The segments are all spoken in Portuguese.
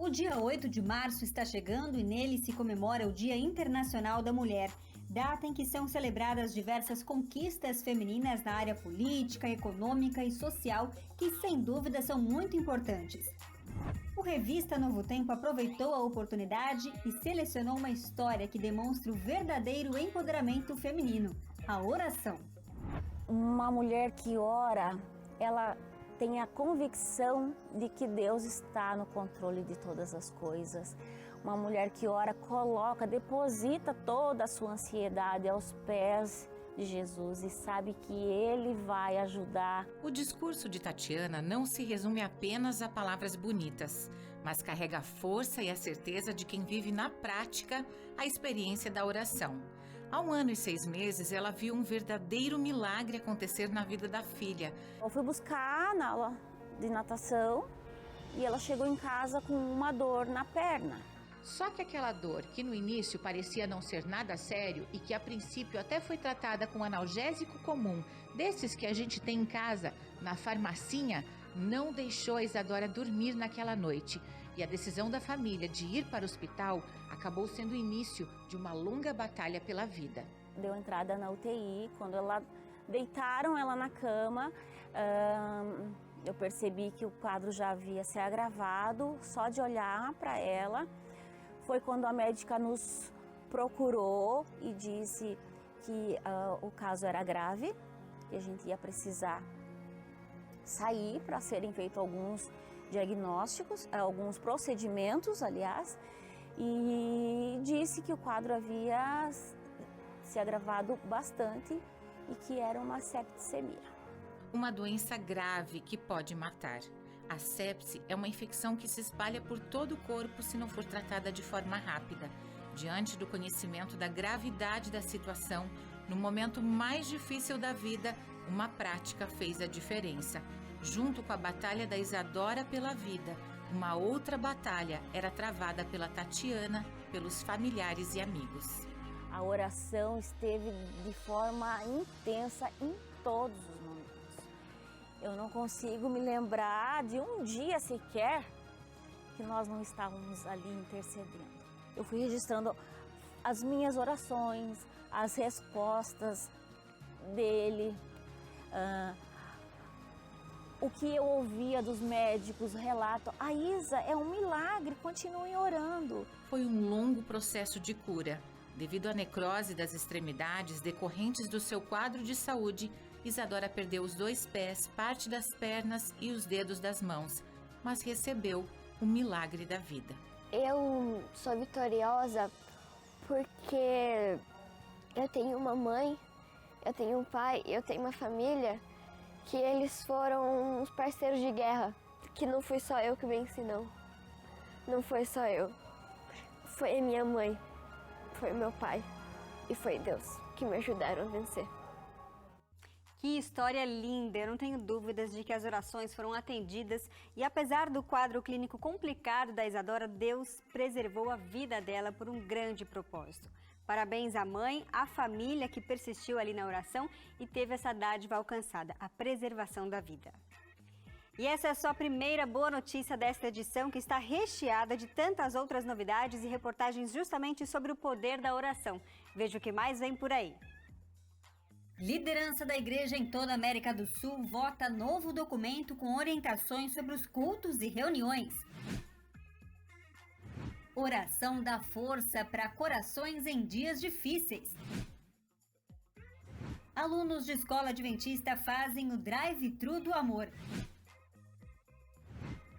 O dia 8 de março está chegando e nele se comemora o Dia Internacional da Mulher, data em que são celebradas diversas conquistas femininas na área política, econômica e social, que sem dúvida são muito importantes. O Revista Novo Tempo aproveitou a oportunidade e selecionou uma história que demonstra o verdadeiro empoderamento feminino, a oração. Uma mulher que ora, ela tem a convicção de que Deus está no controle de todas as coisas. Uma mulher que ora, deposita toda a sua ansiedade aos pés de Jesus e sabe que Ele vai ajudar. O discurso de Tatiana não se resume apenas a palavras bonitas, mas carrega a força e a certeza de quem vive na prática a experiência da oração. Há 1 ano e 6 meses, ela viu um verdadeiro milagre acontecer na vida da filha. Eu fui buscar na aula de natação e ela chegou em casa com uma dor na perna. Só que aquela dor, que no início parecia não ser nada sério e que a princípio até foi tratada com analgésico comum, desses que a gente tem em casa, na farmacinha, não deixou a Isadora dormir naquela noite. E a decisão da família de ir para o hospital acabou sendo o início de uma longa batalha pela vida. Deu entrada na UTI, quando deitaram ela na cama, eu percebi que o quadro já havia se agravado, só de olhar para ela. Foi quando a médica nos procurou e disse que o caso era grave, que a gente ia precisar sair para serem feitos alguns diagnósticos, alguns procedimentos, aliás, e disse que o quadro havia se agravado bastante e que era uma septicemia. Uma doença grave que pode matar. A sepse é uma infecção que se espalha por todo o corpo se não for tratada de forma rápida. Diante do conhecimento da gravidade da situação, no momento mais difícil da vida, uma prática fez a diferença. Junto com a batalha da Isadora pela vida, uma outra batalha era travada pela Tatiana, pelos familiares e amigos. A oração esteve de forma intensa em todos os momentos. Eu não consigo me lembrar de um dia sequer que nós não estávamos ali intercedendo. Eu fui registrando as minhas orações, as respostas dele, o que eu ouvia dos médicos, relato. A Isa é um milagre, continuem orando. Foi um longo processo de cura. Devido à necrose das extremidades decorrentes do seu quadro de saúde, Isadora perdeu os 2 pés, parte das pernas e os dedos das mãos, mas recebeu o milagre da vida. Eu sou vitoriosa porque eu tenho uma mãe, eu tenho um pai, eu tenho uma família que eles foram uns parceiros de guerra, que não fui só eu que venci, não. Não foi só eu. Foi a minha mãe, foi meu pai e foi Deus que me ajudaram a vencer. Que história linda! Eu não tenho dúvidas de que as orações foram atendidas e apesar do quadro clínico complicado da Isadora, Deus preservou a vida dela por um grande propósito. Parabéns à mãe, à família que persistiu ali na oração e teve essa dádiva alcançada, a preservação da vida. E essa é só a primeira boa notícia desta edição, que está recheada de tantas outras novidades e reportagens justamente sobre o poder da oração. Veja o que mais vem por aí. Liderança da igreja em toda a América do Sul vota novo documento com orientações sobre os cultos e reuniões. Oração dá força para corações em dias difíceis. Alunos de escola adventista fazem o drive-thru do amor.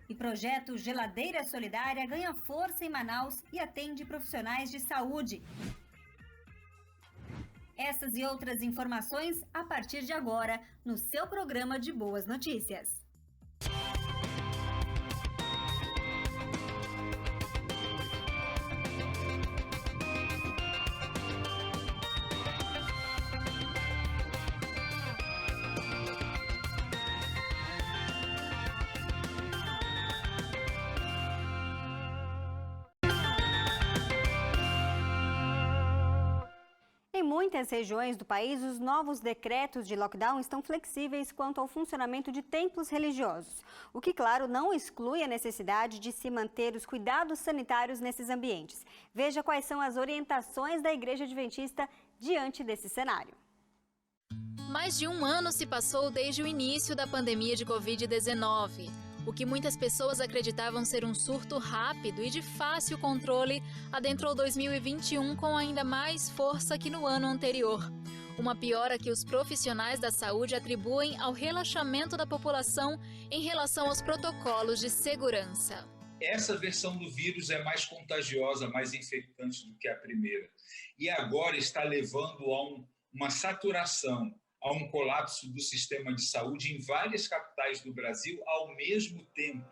E projeto Geladeira Solidária ganha força em Manaus e atende profissionais de saúde. Essas e outras informações a partir de agora no seu programa de Boas Notícias. Em muitas regiões do país, os novos decretos de lockdown estão flexíveis quanto ao funcionamento de templos religiosos, o que, claro, não exclui a necessidade de se manter os cuidados sanitários nesses ambientes. Veja quais são as orientações da Igreja Adventista diante desse cenário. Mais de um ano se passou desde o início da pandemia de Covid-19. O que muitas pessoas acreditavam ser um surto rápido e de fácil controle adentrou 2021 com ainda mais força que no ano anterior. Uma piora que os profissionais da saúde atribuem ao relaxamento da população em relação aos protocolos de segurança. Essa versão do vírus é mais contagiosa, mais infectante do que a primeira. E agora está levando a uma saturação, a um colapso do sistema de saúde em várias capitais do Brasil ao mesmo tempo.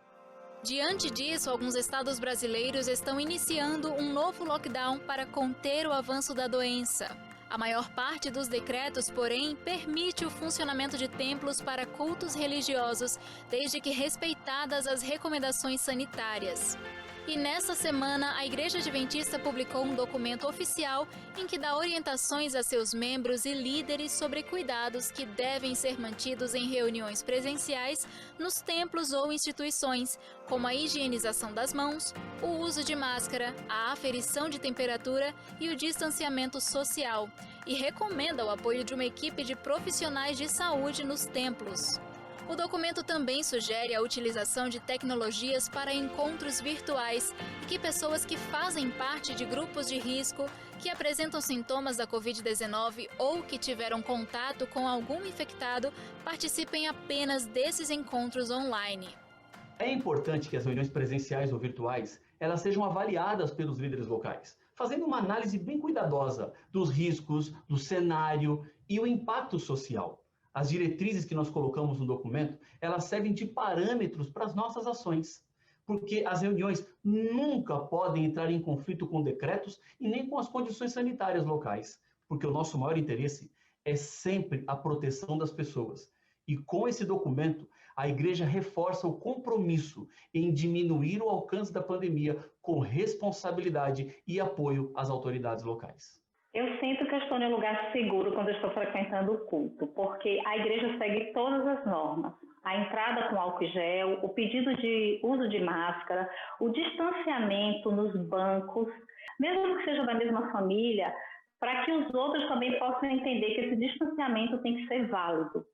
Diante disso, alguns estados brasileiros estão iniciando um novo lockdown para conter o avanço da doença. A maior parte dos decretos, porém, permite o funcionamento de templos para cultos religiosos, desde que respeitadas as recomendações sanitárias. E nessa semana, a Igreja Adventista publicou um documento oficial em que dá orientações a seus membros e líderes sobre cuidados que devem ser mantidos em reuniões presenciais nos templos ou instituições, como a higienização das mãos, o uso de máscara, a aferição de temperatura e o distanciamento social, e recomenda o apoio de uma equipe de profissionais de saúde nos templos. O documento também sugere a utilização de tecnologias para encontros virtuais e que pessoas que fazem parte de grupos de risco, que apresentam sintomas da Covid-19 ou que tiveram contato com algum infectado, participem apenas desses encontros online. É importante que as reuniões presenciais ou virtuais elas sejam avaliadas pelos líderes locais, fazendo uma análise bem cuidadosa dos riscos, do cenário e o impacto social. As diretrizes que nós colocamos no documento, elas servem de parâmetros para as nossas ações, porque as reuniões nunca podem entrar em conflito com decretos e nem com as condições sanitárias locais, porque o nosso maior interesse é sempre a proteção das pessoas. E com esse documento, a Igreja reforça o compromisso em diminuir o alcance da pandemia com responsabilidade e apoio às autoridades locais. Eu sinto que eu estou em um lugar seguro quando eu estou frequentando o culto, porque a igreja segue todas as normas. A entrada com álcool gel, o pedido de uso de máscara, o distanciamento nos bancos, mesmo que seja da mesma família, para que os outros também possam entender que esse distanciamento tem que ser válido.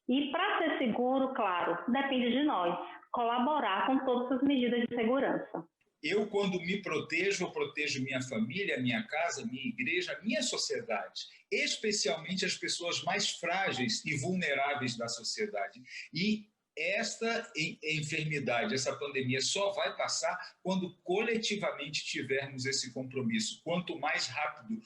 E para ser seguro, claro, depende de nós, colaborar com todas as medidas de segurança. Eu, quando me protejo, eu protejo minha família, minha casa, minha igreja, minha sociedade, especialmente as pessoas mais frágeis e vulneráveis da sociedade. E esta enfermidade, essa pandemia só vai passar quando coletivamente tivermos esse compromisso. Quanto mais rápido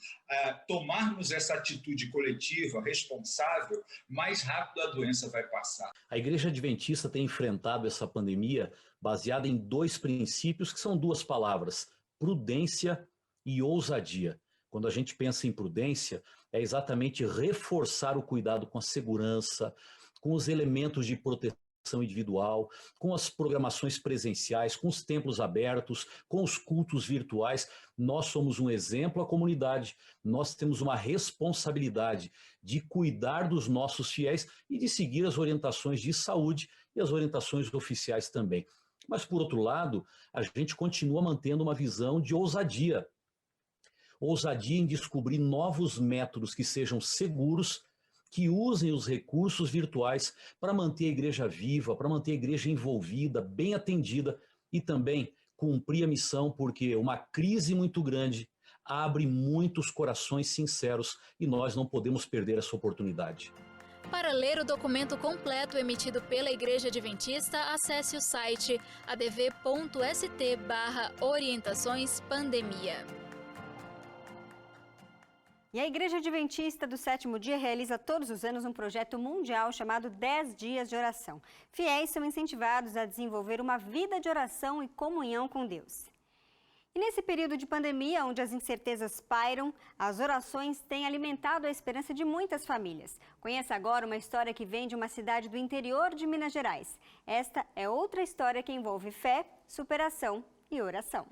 tomarmos essa atitude coletiva, responsável, mais rápido a doença vai passar. A Igreja Adventista tem enfrentado essa pandemia baseada em dois princípios que são duas palavras: prudência e ousadia. Quando a gente pensa em prudência, é exatamente reforçar o cuidado com a segurança, com os elementos de proteção individual, com as programações presenciais, com os templos abertos, com os cultos virtuais. Nós somos um exemplo à comunidade, nós temos uma responsabilidade de cuidar dos nossos fiéis e de seguir as orientações de saúde e as orientações oficiais também. Mas, por outro lado, a gente continua mantendo uma visão de ousadia. Ousadia em descobrir novos métodos que sejam seguros, que usem os recursos virtuais para manter a igreja viva, para manter a igreja envolvida, bem atendida e também cumprir a missão, porque uma crise muito grande abre muitos corações sinceros e nós não podemos perder essa oportunidade. Para ler o documento completo emitido pela Igreja Adventista, acesse o site adv.st/orientações-pandemia. E a Igreja Adventista do Sétimo Dia realiza todos os anos um projeto mundial chamado 10 Dias de Oração. Fiéis são incentivados a desenvolver uma vida de oração e comunhão com Deus. E nesse período de pandemia, onde as incertezas pairam, as orações têm alimentado a esperança de muitas famílias. Conheça agora uma história que vem de uma cidade do interior de Minas Gerais. Esta é outra história que envolve fé, superação e oração.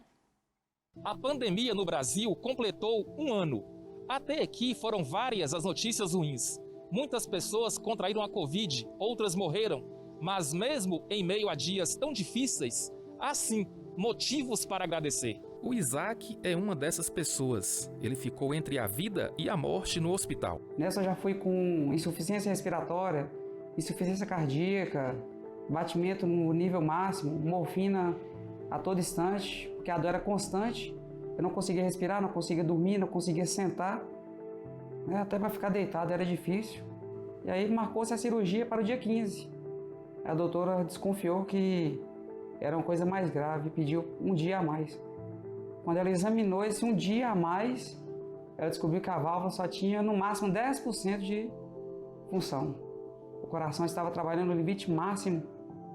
A pandemia no Brasil completou um ano. Até aqui foram várias as notícias ruins. Muitas pessoas contraíram a Covid, outras morreram. Mas mesmo em meio a dias tão difíceis, há sim motivos para agradecer. O Isaac é uma dessas pessoas. Ele ficou entre a vida e a morte no hospital. Nessa eu já fui com insuficiência respiratória, insuficiência cardíaca, batimento no nível máximo, morfina a todo instante, porque a dor era constante. Eu não conseguia respirar, não conseguia dormir, não conseguia sentar. Até para ficar deitado era difícil. E aí marcou-se a cirurgia para o dia 15. A doutora desconfiou que era uma coisa mais grave, pediu um dia a mais. Quando ela examinou esse um dia a mais, ela descobriu que a válvula só tinha no máximo 10% de função. O coração estava trabalhando no limite máximo,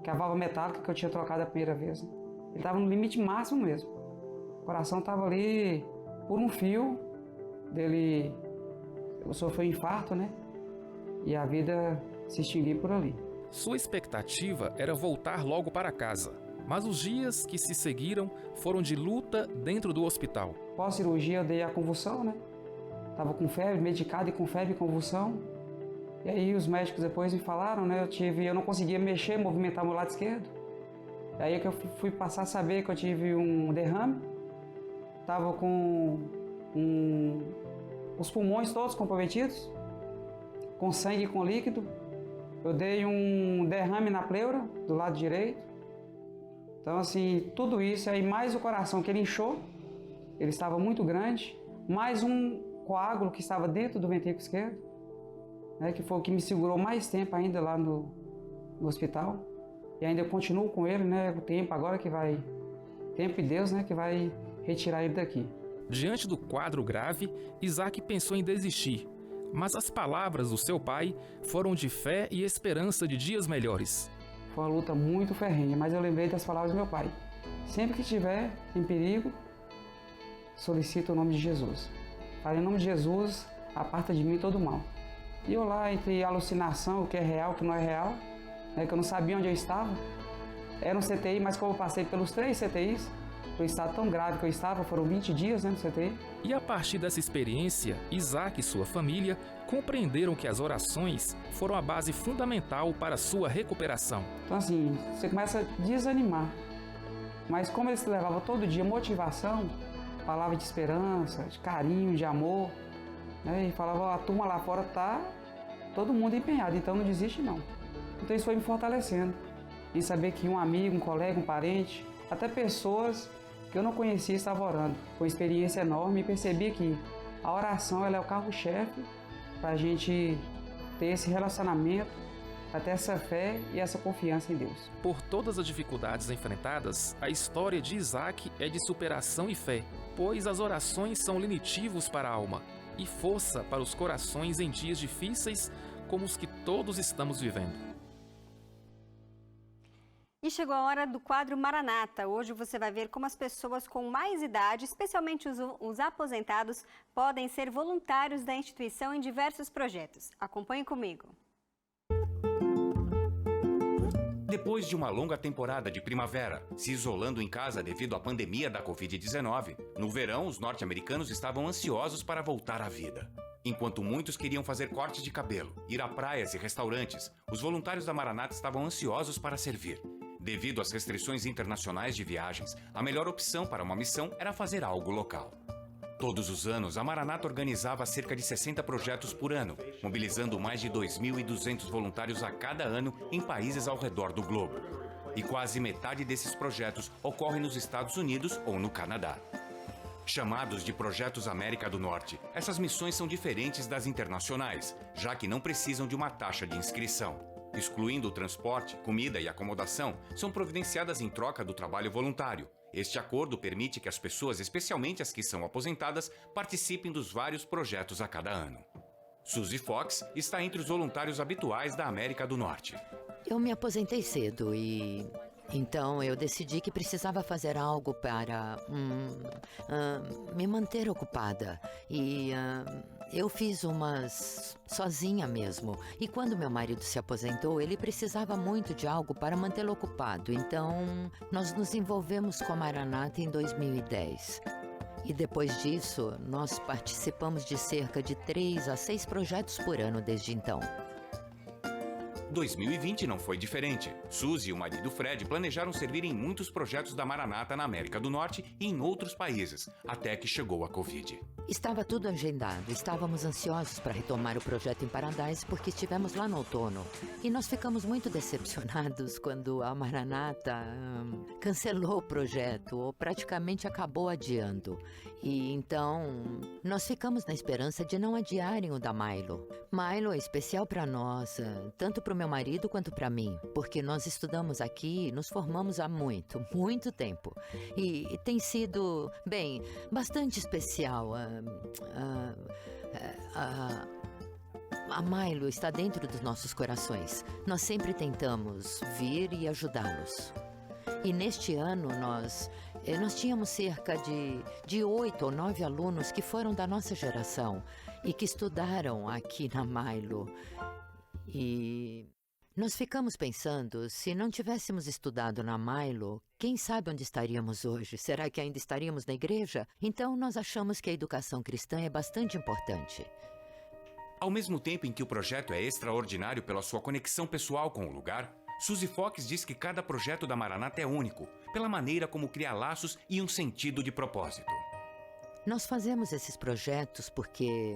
que a válvula metálica que eu tinha trocado a primeira vez. Ele estava no limite máximo mesmo. O coração estava ali por um fio dele. Sofreu um infarto, né? E a vida se extinguiu por ali. Sua expectativa era voltar logo para casa, mas os dias que se seguiram foram de luta dentro do hospital. Pós-cirurgia eu dei a convulsão, né? Tava com febre, medicado e com febre e convulsão. E aí os médicos depois me falaram, né? Eu não conseguia mexer, movimentar meu lado esquerdo. E aí que eu fui passar a saber que eu tive um derrame. Tava com os pulmões todos comprometidos, com sangue e com líquido. Eu dei um derrame na pleura, do lado direito. Então, assim, tudo isso, aí mais o coração que ele inchou, ele estava muito grande, mais um coágulo que estava dentro do ventrículo esquerdo, né, que foi o que me segurou mais tempo ainda lá no hospital. E ainda eu continuo com ele, né, o tempo agora que vai, tempo e Deus, né, que vai retirar ele daqui. Diante do quadro grave, Isaac pensou em desistir, mas as palavras do seu pai foram de fé e esperança de dias melhores. Foi uma luta muito ferrenha, mas eu lembrei das palavras do meu pai. Sempre que estiver em perigo, solicita o nome de Jesus. Fala, em nome de Jesus, aparta de mim todo mal. E eu lá, entre alucinação, o que é real, o que não é real, né, que eu não sabia onde eu estava. Era um CTI, mas como eu passei pelos 3 CTIs, o estado tão grave que eu estava, foram 20 dias, né, no CTI. E a partir dessa experiência, Isaac e sua família compreenderam que as orações foram a base fundamental para a sua recuperação. Então assim, você começa a desanimar. Mas como eles levavam todo dia motivação, palavra de esperança, de carinho, de amor, né, e falava, a turma lá fora tá todo mundo empenhado, então não desiste não. Então isso foi me fortalecendo, em saber que um amigo, um colega, um parente, até pessoas que eu não conhecia estavam orando. Foi uma experiência enorme e percebi que a oração ela é o carro-chefe para a gente ter esse relacionamento, para ter essa fé e essa confiança em Deus. Por todas as dificuldades enfrentadas, a história de Isaac é de superação e fé, pois as orações são lenitivos para a alma e força para os corações em dias difíceis como os que todos estamos vivendo. E chegou a hora do quadro Maranata. Hoje você vai ver como as pessoas com mais idade, especialmente os aposentados, podem ser voluntários da instituição em diversos projetos. Acompanhe comigo. Depois de uma longa temporada de primavera, se isolando em casa devido à pandemia da Covid-19, no verão os norte-americanos estavam ansiosos para voltar à vida. Enquanto muitos queriam fazer cortes de cabelo, ir a praias e restaurantes, os voluntários da Maranata estavam ansiosos para servir. Devido às restrições internacionais de viagens, a melhor opção para uma missão era fazer algo local. Todos os anos, a Maranata organizava cerca de 60 projetos por ano, mobilizando mais de 2.200 voluntários a cada ano em países ao redor do globo. E quase metade desses projetos ocorrem nos Estados Unidos ou no Canadá. Chamados de Projetos América do Norte, essas missões são diferentes das internacionais, já que não precisam de uma taxa de inscrição. Excluindo o transporte, comida e acomodação, são providenciadas em troca do trabalho voluntário. Este acordo permite que as pessoas, especialmente as que são aposentadas, participem dos vários projetos a cada ano. Suzy Fox está entre os voluntários habituais da América do Norte. Eu me aposentei cedo e então eu decidi que precisava fazer algo para me manter ocupada. E eu fiz umas sozinha mesmo. E quando meu marido se aposentou, ele precisava muito de algo para mantê-lo ocupado. Então nós nos envolvemos com a Maranata em 2010. E depois disso, nós participamos de cerca de 3 a 6 projetos por ano desde então. 2020 não foi diferente. Suzy e o marido Fred planejaram servir em muitos projetos da Maranata na América do Norte e em outros países, até que chegou a Covid. Estava tudo agendado, estávamos ansiosos para retomar o projeto em Paradise porque estivemos lá no outono. E nós ficamos muito decepcionados quando a Maranata cancelou o projeto ou praticamente acabou adiando. E então, nós ficamos na esperança de não adiarem o da Milo. Milo é especial para nós, tanto para o meu marido quanto para mim, porque nós estudamos aqui e nos formamos há muito tempo. E tem sido, bem, bastante especial. A Milo está dentro dos nossos corações. Nós sempre tentamos vir e ajudá-los. E neste ano nós tínhamos cerca de 8 ou 9 alunos que foram da nossa geração e que estudaram aqui na Milo. E nós ficamos pensando, se não tivéssemos estudado na Milo, quem sabe onde estaríamos hoje? Será que ainda estaríamos na igreja? Então nós achamos que a educação cristã é bastante importante. Ao mesmo tempo em que o projeto é extraordinário pela sua conexão pessoal com o lugar, Suzy Fox diz que cada projeto da Maranata é único, pela maneira como cria laços e um sentido de propósito. Nós fazemos esses projetos porque,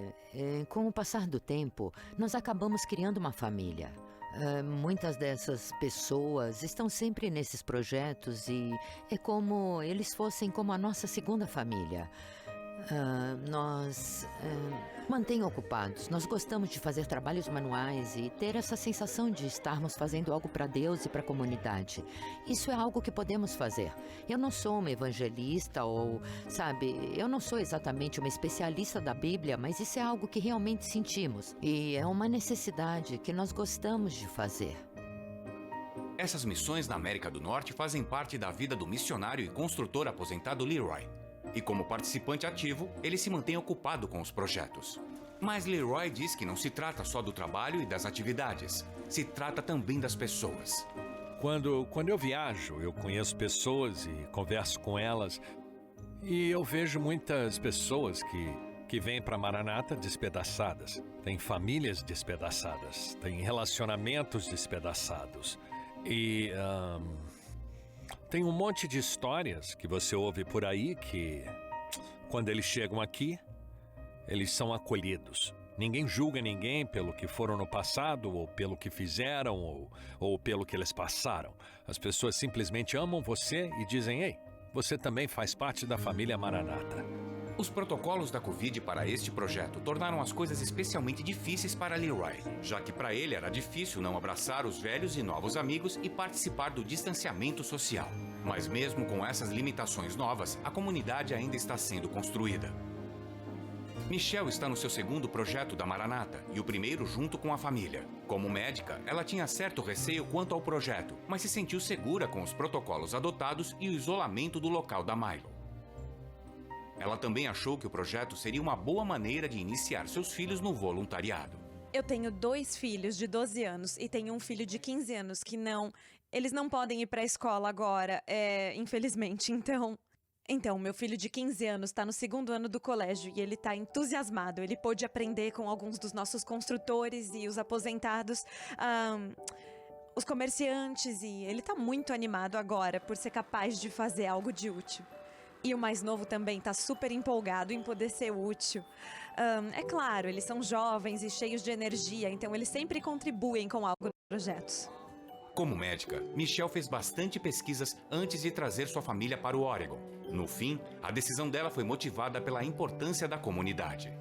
com o passar do tempo, nós acabamos criando uma família. Muitas dessas pessoas estão sempre nesses projetos e é como eles fossem como a nossa segunda família. Nós mantém ocupados. Nós gostamos de fazer trabalhos manuais e ter essa sensação de estarmos fazendo algo para Deus e para a comunidade. Isso é algo que podemos fazer. Eu não sou uma evangelista ou, eu não sou exatamente uma especialista da Bíblia, mas isso é algo que realmente sentimos e é uma necessidade que nós gostamos de fazer. Essas missões na América do Norte fazem parte da vida do missionário e construtor aposentado Leroy. E como participante ativo, ele se mantém ocupado com os projetos. Mas Leroy diz que não se trata só do trabalho e das atividades. Se trata também das pessoas. Quando eu viajo, eu conheço pessoas e converso com elas. E eu vejo muitas pessoas que vêm para Maranata despedaçadas. Tem famílias despedaçadas. Tem relacionamentos despedaçados. E tem um monte de histórias que você ouve por aí que, quando eles chegam aqui, eles são acolhidos. Ninguém julga ninguém pelo que foram no passado, ou pelo que fizeram, ou pelo que eles passaram. As pessoas simplesmente amam você e dizem, ei, você também faz parte da família Maranata. Os protocolos da Covid para este projeto tornaram as coisas especialmente difíceis para Leroy, já que para ele era difícil não abraçar os velhos e novos amigos e participar do distanciamento social. Mas mesmo com essas limitações novas, a comunidade ainda está sendo construída. Michelle está no seu segundo projeto da Maranata e o primeiro junto com a família. Como médica, ela tinha certo receio quanto ao projeto, mas se sentiu segura com os protocolos adotados e o isolamento do local da Milo. Ela também achou que o projeto seria uma boa maneira de iniciar seus filhos no voluntariado. Eu tenho 2 filhos de 12 anos e tenho um filho de 15 anos que eles não podem ir para a escola agora, infelizmente. Então, meu filho de 15 anos está no 2º ano do colégio e ele está entusiasmado. Ele pôde aprender com alguns dos nossos construtores e os aposentados, os comerciantes, e ele está muito animado agora por ser capaz de fazer algo de útil. E o mais novo também está super empolgado em poder ser útil. É claro, eles são jovens e cheios de energia, então eles sempre contribuem com algo nos projetos. Como médica, Michelle fez bastante pesquisas antes de trazer sua família para o Oregon. No fim, a decisão dela foi motivada pela importância da comunidade.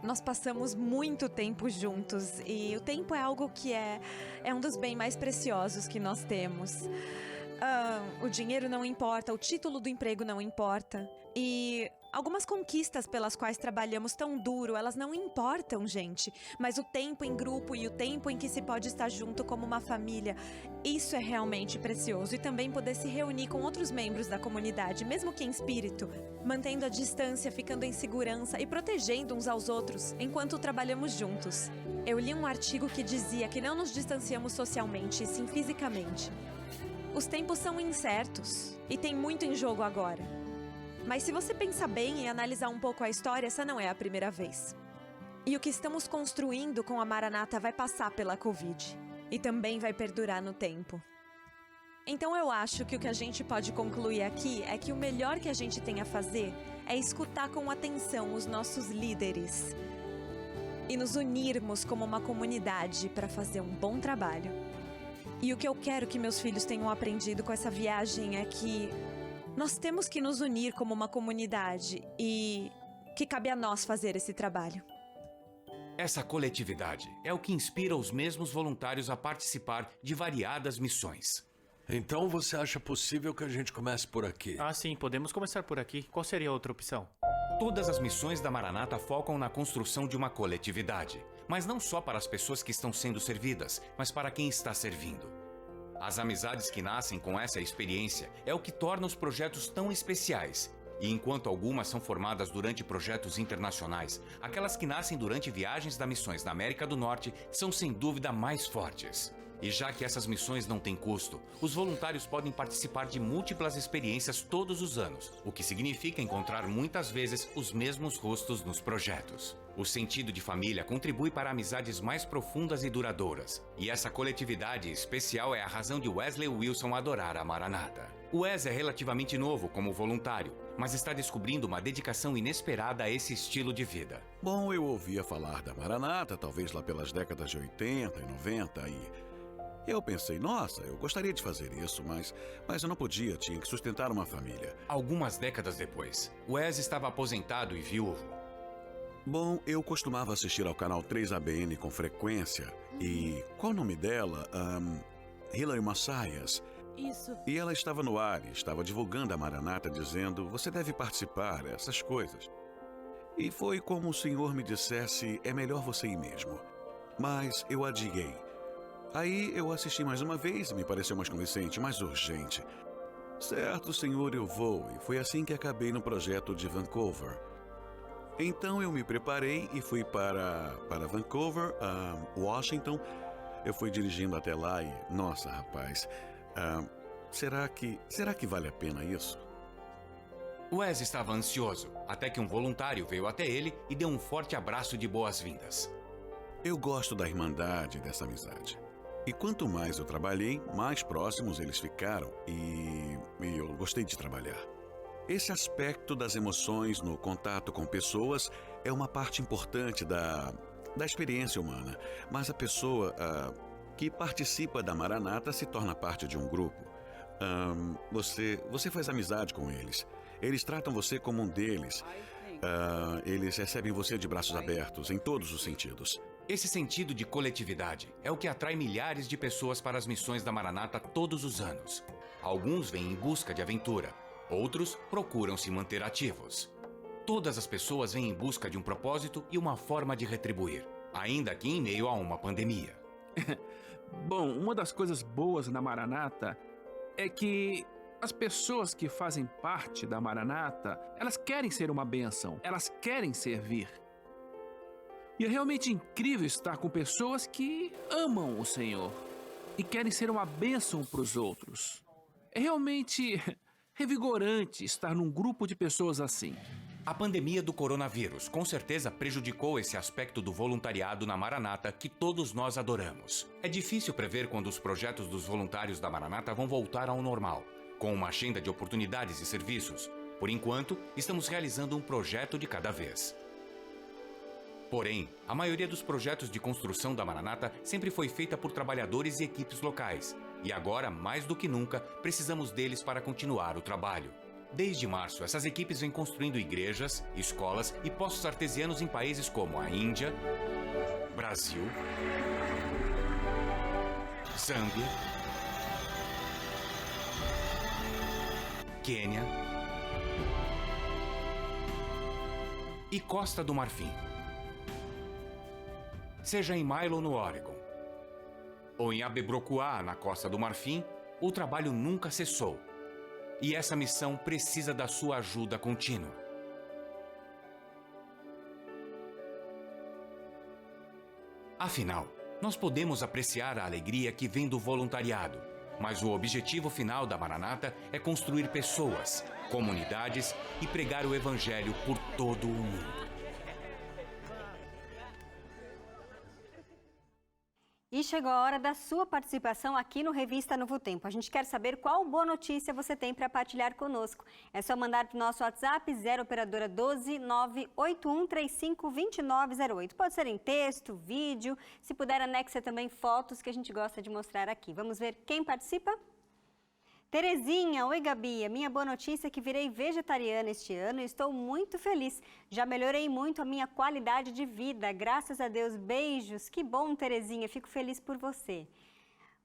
Nós passamos muito tempo juntos e o tempo é algo que é um dos bens mais preciosos que nós temos. O dinheiro não importa, o título do emprego não importa. E algumas conquistas pelas quais trabalhamos tão duro, elas não importam, gente. Mas o tempo em grupo e o tempo em que se pode estar junto como uma família, isso é realmente precioso. E também poder se reunir com outros membros da comunidade, mesmo que em espírito, mantendo a distância, ficando em segurança e protegendo uns aos outros enquanto trabalhamos juntos. Eu li um artigo que dizia que não nos distanciamos socialmente, e sim fisicamente. Os tempos são incertos e tem muito em jogo agora. Mas se você pensar bem e analisar um pouco a história, essa não é a primeira vez. E o que estamos construindo com a Maranata vai passar pela Covid. E também vai perdurar no tempo. Então eu acho que o que a gente pode concluir aqui é que o melhor que a gente tem a fazer é escutar com atenção os nossos líderes. E nos unirmos como uma comunidade para fazer um bom trabalho. E o que eu quero que meus filhos tenham aprendido com essa viagem é que nós temos que nos unir como uma comunidade e que cabe a nós fazer esse trabalho. Essa coletividade é o que inspira os mesmos voluntários a participar de variadas missões. Então você acha possível que a gente comece por aqui? Ah, sim, podemos começar por aqui. Qual seria a outra opção? Todas as missões da Maranata focam na construção de uma coletividade. Mas não só para as pessoas que estão sendo servidas, mas para quem está servindo. As amizades que nascem com essa experiência é o que torna os projetos tão especiais. E enquanto algumas são formadas durante projetos internacionais, aquelas que nascem durante viagens das missões na América do Norte são sem dúvida mais fortes. E já que essas missões não têm custo, os voluntários podem participar de múltiplas experiências todos os anos, o que significa encontrar muitas vezes os mesmos rostos nos projetos. O sentido de família contribui para amizades mais profundas e duradouras. E essa coletividade especial é a razão de Wesley Wilson adorar a Maranata. O Wes é relativamente novo como voluntário, mas está descobrindo uma dedicação inesperada a esse estilo de vida. Bom, eu ouvia falar da Maranata, talvez lá pelas décadas de 80 e 90, e eu pensei, nossa, eu gostaria de fazer isso, mas eu não podia, tinha que sustentar uma família. Algumas décadas depois, Wes estava aposentado e viúvo. Bom, eu costumava assistir ao canal 3ABN com frequência. E qual o nome dela? Hilary Macias. Isso. E ela estava no ar e estava divulgando a Maranata, dizendo, você deve participar, essas coisas. E foi como o senhor me dissesse, é melhor você ir mesmo. Mas eu adiei. Aí eu assisti mais uma vez e me pareceu mais convincente, mais urgente. Certo, senhor, eu vou. E foi assim que acabei no projeto de Vancouver. Então eu me preparei e fui para Vancouver, Washington. Eu fui dirigindo até lá e, nossa, rapaz, será que vale a pena isso? Wes estava ansioso, até que um voluntário veio até ele e deu um forte abraço de boas-vindas. Eu gosto da irmandade dessa amizade. E quanto mais eu trabalhei, mais próximos eles ficaram e eu gostei de trabalhar. Esse aspecto das emoções no contato com pessoas é uma parte importante da experiência humana. Mas a pessoa que participa da Maranata se torna parte de um grupo. Você faz amizade com eles. Eles tratam você como um deles. Eles recebem você de braços abertos, em todos os sentidos. Esse sentido de coletividade é o que atrai milhares de pessoas para as missões da Maranata todos os anos. Alguns vêm em busca de aventura. Outros procuram se manter ativos. Todas as pessoas vêm em busca de um propósito e uma forma de retribuir, ainda que em meio a uma pandemia. Bom, uma das coisas boas na Maranata é que as pessoas que fazem parte da Maranata, elas querem ser uma bênção, elas querem servir. E é realmente incrível estar com pessoas que amam o Senhor e querem ser uma bênção para os outros. É realmente revigorante estar num grupo de pessoas assim. A pandemia do coronavírus com certeza prejudicou esse aspecto do voluntariado na Maranata que todos nós adoramos. É difícil prever quando os projetos dos voluntários da Maranata vão voltar ao normal, com uma agenda de oportunidades e serviços. Por enquanto, estamos realizando um projeto de cada vez. Porém, a maioria dos projetos de construção da Maranata sempre foi feita por trabalhadores e equipes locais. E agora, mais do que nunca, precisamos deles para continuar o trabalho. Desde março, essas equipes vêm construindo igrejas, escolas e poços artesianos em países como a Índia, Brasil, Zâmbia, Quênia e Costa do Marfim. Seja em Milo, no Oregon, ou em Abebrokuá, na Costa do Marfim, o trabalho nunca cessou. E essa missão precisa da sua ajuda contínua. Afinal, nós podemos apreciar a alegria que vem do voluntariado. Mas o objetivo final da Maranata é construir pessoas, comunidades e pregar o Evangelho por todo o mundo. E chegou a hora da sua participação aqui no Revista Novo Tempo. A gente quer saber qual boa notícia você tem para partilhar conosco. É só mandar para o nosso WhatsApp 0 operadora 12 98135 2908. Pode ser em texto, vídeo, se puder anexa também fotos que a gente gosta de mostrar aqui. Vamos ver quem participa? Terezinha, oi Gabi, a minha boa notícia é que virei vegetariana este ano e estou muito feliz. Já melhorei muito a minha qualidade de vida, graças a Deus. Beijos, que bom Terezinha, fico feliz por você.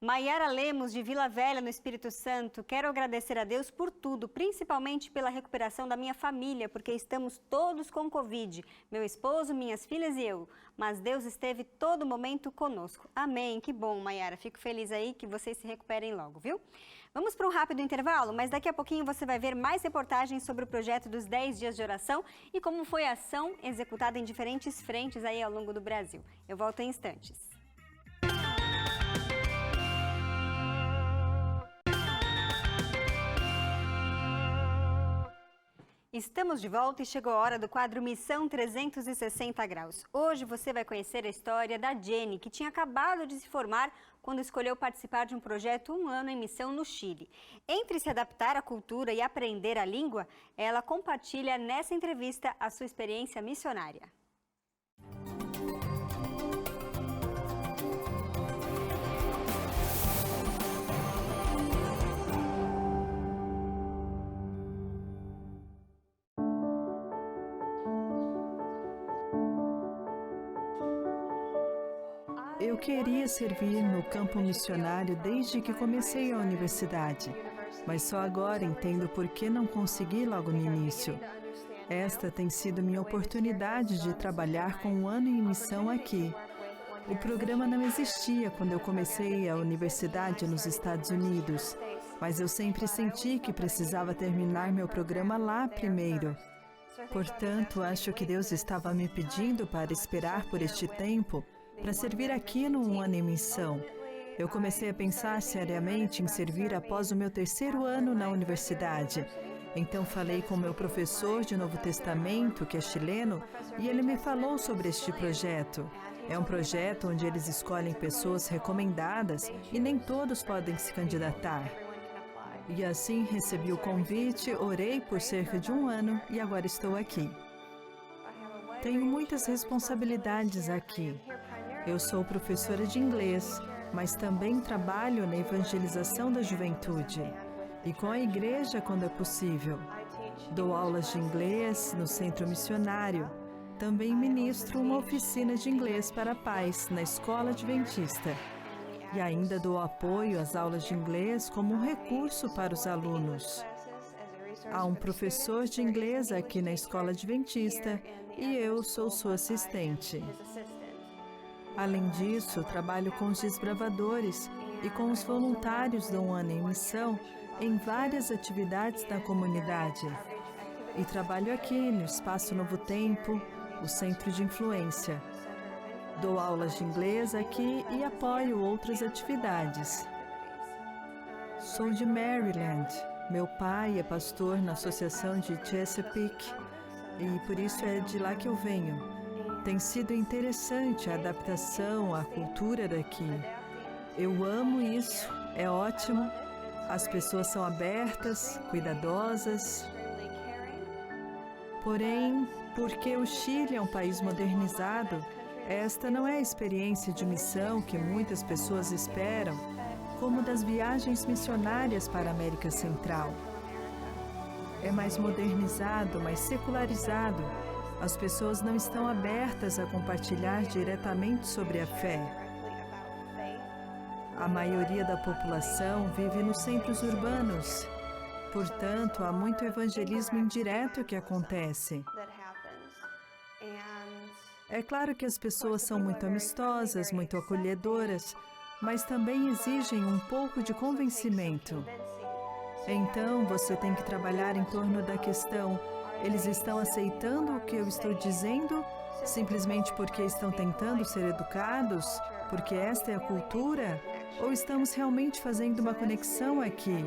Maiara Lemos, de Vila Velha, no Espírito Santo, quero agradecer a Deus por tudo, principalmente pela recuperação da minha família, porque estamos todos com Covid, meu esposo, minhas filhas e eu, mas Deus esteve todo momento conosco. Amém, que bom Maiara, fico feliz aí que vocês se recuperem logo, viu? Vamos para um rápido intervalo, mas daqui a pouquinho você vai ver mais reportagens sobre o projeto dos 10 dias de oração e como foi a ação executada em diferentes frentes aí ao longo do Brasil. Eu volto em instantes. Estamos de volta e chegou a hora do quadro Missão 360 Graus. Hoje você vai conhecer a história da Jenny, que tinha acabado de se formar quando escolheu participar de um projeto 1 ano em missão no Chile. Entre se adaptar à cultura e aprender a língua, ela compartilha nessa entrevista a sua experiência missionária. Eu queria servir no campo missionário desde que comecei a universidade, mas só agora entendo por que não consegui logo no início. Esta tem sido minha oportunidade de trabalhar com 1 ano em missão aqui. O programa não existia quando eu comecei a universidade nos Estados Unidos, mas eu sempre senti que precisava terminar meu programa lá primeiro. Portanto, acho que Deus estava me pedindo para esperar por este tempo para servir aqui no 1 ano em missão. Eu comecei a pensar seriamente em servir após o meu 3º ano na universidade. Então falei com meu professor de Novo Testamento, que é chileno, e ele me falou sobre este projeto. É um projeto onde eles escolhem pessoas recomendadas e nem todos podem se candidatar. E assim recebi o convite, orei por cerca de 1 ano e agora estou aqui. Tenho muitas responsabilidades aqui. Eu sou professora de inglês, mas também trabalho na evangelização da juventude e com a igreja quando é possível. Dou aulas de inglês no centro missionário. Também ministro uma oficina de inglês para pais na escola adventista. E ainda dou apoio às aulas de inglês como um recurso para os alunos. Há um professor de inglês aqui na escola adventista e eu sou sua assistente. Além disso, trabalho com os desbravadores e com os voluntários do 1 ano em missão em várias atividades da comunidade. E trabalho aqui no Espaço Novo Tempo, o Centro de Influência. Dou aulas de inglês aqui e apoio outras atividades. Sou de Maryland. Meu pai é pastor na Associação de Chesapeake e por isso é de lá que eu venho. Tem sido interessante a adaptação à cultura daqui. Eu amo isso, é ótimo. As pessoas são abertas, cuidadosas. Porém, porque o Chile é um país modernizado, esta não é a experiência de missão que muitas pessoas esperam, como das viagens missionárias para a América Central. É mais modernizado, mais secularizado. As pessoas não estão abertas a compartilhar diretamente sobre a fé. A maioria da população vive nos centros urbanos. Portanto, há muito evangelismo indireto que acontece. É claro que as pessoas são muito amistosas, muito acolhedoras, mas também exigem um pouco de convencimento. Então, você tem que trabalhar em torno da questão: eles estão aceitando o que eu estou dizendo simplesmente porque estão tentando ser educados, porque esta é a cultura, Ou estamos realmente fazendo uma conexão aqui?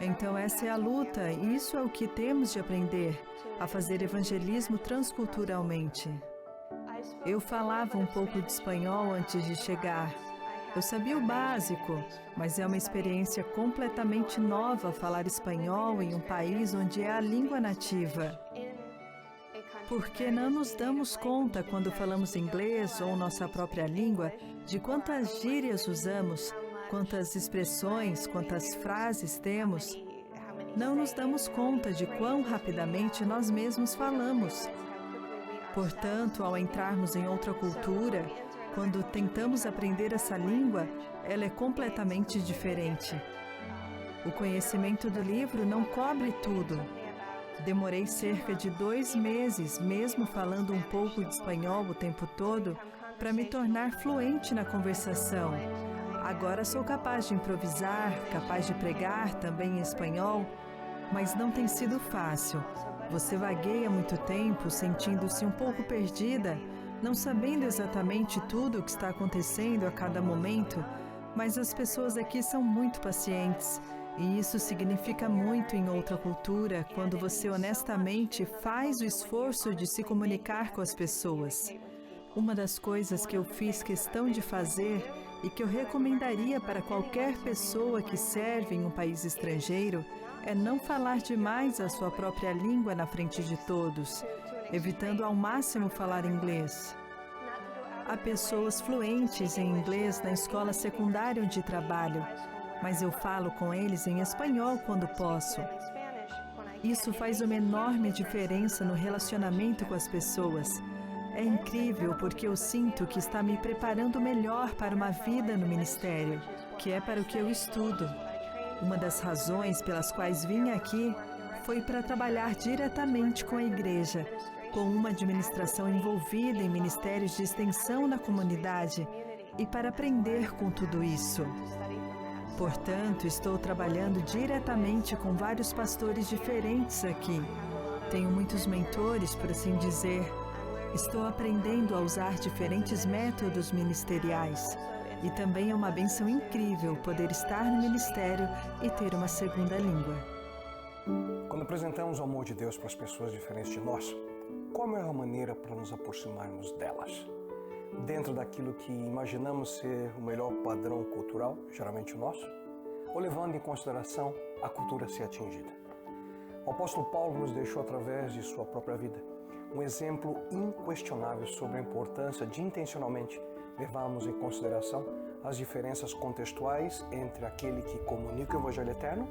Então essa é a luta e isso é o que temos de aprender, a fazer evangelismo transculturalmente. Eu falava um pouco de espanhol antes de chegar. Eu sabia o básico, mas é uma experiência completamente nova falar espanhol em um país onde é a língua nativa. Porque não nos damos conta quando falamos inglês ou nossa própria língua de quantas gírias usamos, quantas expressões, quantas frases temos. Não nos damos conta de quão rapidamente nós mesmos falamos. Portanto, ao entrarmos em outra cultura, quando tentamos aprender essa língua, ela é completamente diferente. O conhecimento do livro não cobre tudo. Demorei cerca de 2 meses, mesmo falando um pouco de espanhol o tempo todo, para me tornar fluente na conversação. Agora sou capaz de improvisar, capaz de pregar também em espanhol, mas não tem sido fácil. Você vagueia muito tempo, sentindo-se um pouco perdida, não sabendo exatamente tudo o que está acontecendo a cada momento, mas as pessoas aqui são muito pacientes. E isso significa muito em outra cultura, quando você honestamente faz o esforço de se comunicar com as pessoas. Uma das coisas que eu fiz questão de fazer e que eu recomendaria para qualquer pessoa que serve em um país estrangeiro é não falar demais a sua própria língua na frente de todos, evitando ao máximo falar inglês. Há pessoas fluentes em inglês na escola secundária onde trabalho, mas eu falo com eles em espanhol quando posso. Isso faz uma enorme diferença no relacionamento com as pessoas. É incrível porque eu sinto que está me preparando melhor para uma vida no ministério, que é para o que eu estudo. Uma das razões pelas quais vim aqui foi para trabalhar diretamente com a igreja, com uma administração envolvida em ministérios de extensão na comunidade e para aprender com tudo isso. Portanto, estou trabalhando diretamente com vários pastores diferentes aqui. Tenho muitos mentores, por assim dizer. Estou aprendendo a usar diferentes métodos ministeriais. E também é uma bênção incrível poder estar no ministério e ter uma segunda língua. Quando apresentamos o amor de Deus para as pessoas diferentes de nós, qual a melhor maneira para nos aproximarmos delas? Dentro daquilo que imaginamos ser o melhor padrão cultural, geralmente o nosso, ou levando em consideração a cultura a ser atingida? O apóstolo Paulo nos deixou, através de sua própria vida, um exemplo inquestionável sobre a importância de intencionalmente levarmos em consideração as diferenças contextuais entre aquele que comunica o Evangelho eterno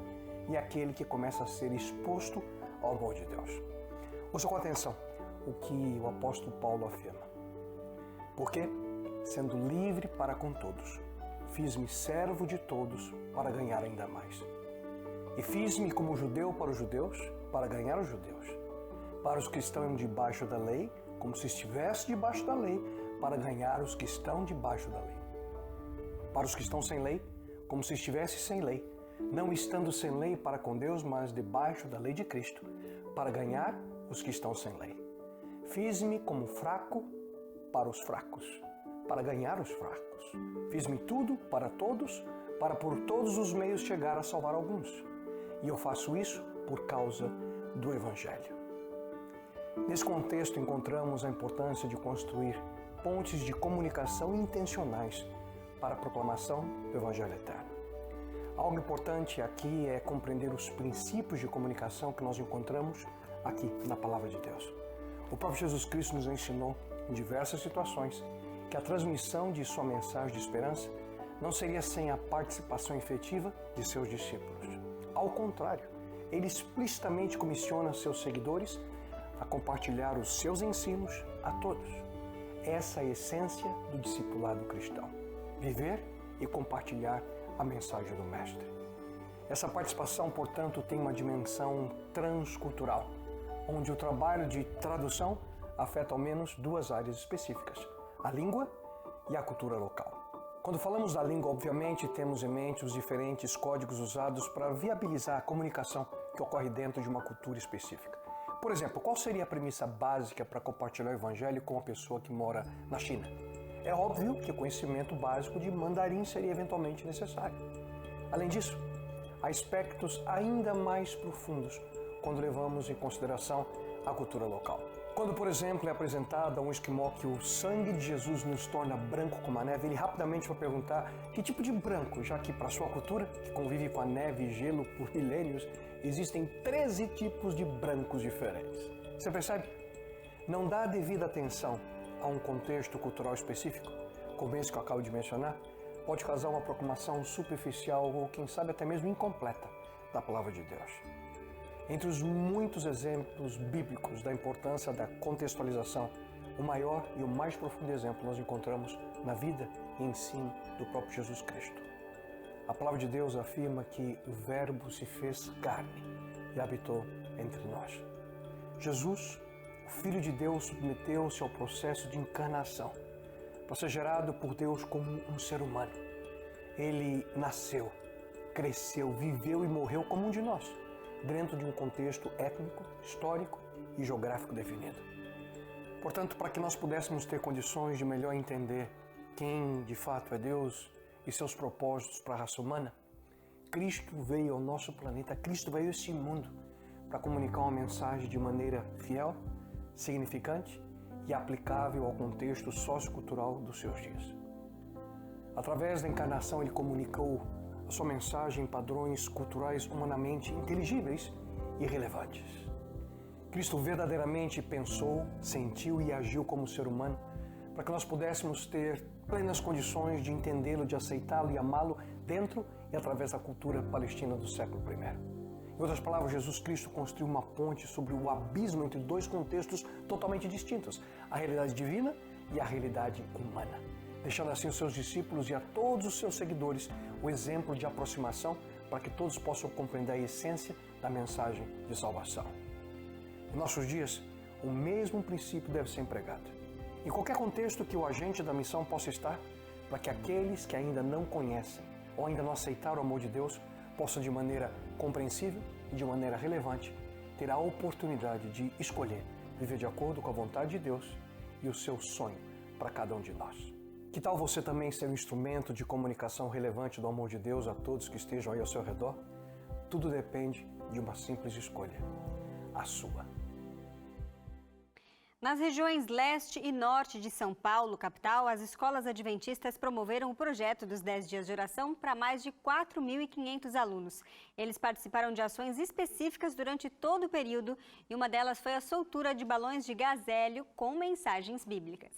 e aquele que começa a ser exposto ao amor de Deus. Ouça com atenção o que o apóstolo Paulo afirma. Porque, sendo livre para com todos, fiz-me servo de todos para ganhar ainda mais. E fiz-me como judeu para os judeus, para ganhar os judeus. Para os que estão debaixo da lei, como se estivesse debaixo da lei, para ganhar os que estão debaixo da lei. Para os que estão sem lei, como se estivesse sem lei, não estando sem lei para com Deus, mas debaixo da lei de Cristo, para ganhar os que estão sem lei. Fiz-me como fraco para os fracos, para ganhar os fracos. Fiz-me tudo para todos, para por todos os meios chegar a salvar alguns. E eu faço isso por causa do Evangelho. Nesse contexto, encontramos a importância de construir pontes de comunicação intencionais para a proclamação do Evangelho eterno. Algo importante aqui é compreender os princípios de comunicação que nós encontramos aqui na Palavra de Deus. O próprio Jesus Cristo nos ensinou, em diversas situações, que a transmissão de sua mensagem de esperança não seria sem a participação efetiva de seus discípulos. Ao contrário, ele explicitamente comissiona seus seguidores a compartilhar os seus ensinos a todos. Essa é a essência do discipulado cristão: viver e compartilhar a mensagem do Mestre. Essa participação, portanto, tem uma dimensão transcultural, onde o trabalho de tradução afeta ao menos 2 áreas específicas: a língua e a cultura local. Quando falamos da língua, obviamente, temos em mente os diferentes códigos usados para viabilizar a comunicação que ocorre dentro de uma cultura específica. Por exemplo, qual seria a premissa básica para compartilhar o Evangelho com uma pessoa que mora na China? É óbvio que o conhecimento básico de mandarim seria eventualmente necessário. Além disso, há aspectos ainda mais profundos quando levamos em consideração a cultura local. Quando, por exemplo, é apresentado a um esquimó que o sangue de Jesus nos torna branco como a neve, ele rapidamente vai perguntar que tipo de branco, já que para sua cultura, que convive com a neve e gelo por milênios, existem 13 tipos de brancos diferentes. Você percebe? Não dá devida atenção a um contexto cultural específico, como esse que eu acabo de mencionar, pode causar uma proclamação superficial ou, quem sabe, até mesmo incompleta da palavra de Deus. Entre os muitos exemplos bíblicos da importância da contextualização, o maior e o mais profundo exemplo nós encontramos na vida e ensino do próprio Jesus Cristo. A palavra de Deus afirma que o Verbo se fez carne e habitou entre nós. Jesus, o Filho de Deus, submeteu-se ao processo de encarnação para ser gerado por Deus como um ser humano. Ele nasceu, cresceu, viveu e morreu como um de nós, dentro de um contexto étnico, histórico e geográfico definido. Portanto, para que nós pudéssemos ter condições de melhor entender quem de fato é Deus e seus propósitos para a raça humana, Cristo veio ao nosso planeta, Cristo veio a esse mundo para comunicar uma mensagem de maneira fiel, significante e aplicável ao contexto sociocultural dos seus dias. Através da encarnação, ele comunicou a sua mensagem em padrões culturais humanamente inteligíveis e relevantes. Cristo verdadeiramente pensou, sentiu e agiu como ser humano para que nós pudéssemos ter plenas condições de entendê-lo, de aceitá-lo e amá-lo dentro e através da cultura palestina do século I. Em outras palavras, Jesus Cristo construiu uma ponte sobre o abismo entre dois contextos totalmente distintos, a realidade divina e a realidade humana, deixando assim os seus discípulos e a todos os seus seguidores o exemplo de aproximação para que todos possam compreender a essência da mensagem de salvação. Em nossos dias, o mesmo princípio deve ser empregado. Em qualquer contexto que o agente da missão possa estar, para que aqueles que ainda não conhecem ou ainda não aceitaram o amor de Deus possam, de maneira compreensível e de maneira relevante, ter a oportunidade de escolher viver de acordo com a vontade de Deus e o seu sonho para cada um de nós. Que tal você também ser um instrumento de comunicação relevante do amor de Deus a todos que estejam aí ao seu redor? Tudo depende de uma simples escolha, a sua. Nas regiões leste e norte de São Paulo, capital, as escolas adventistas promoveram o projeto dos 10 dias de oração para mais de 4.500 alunos. Eles participaram de ações específicas durante todo o período e uma delas foi a soltura de balões de gás hélio com mensagens bíblicas.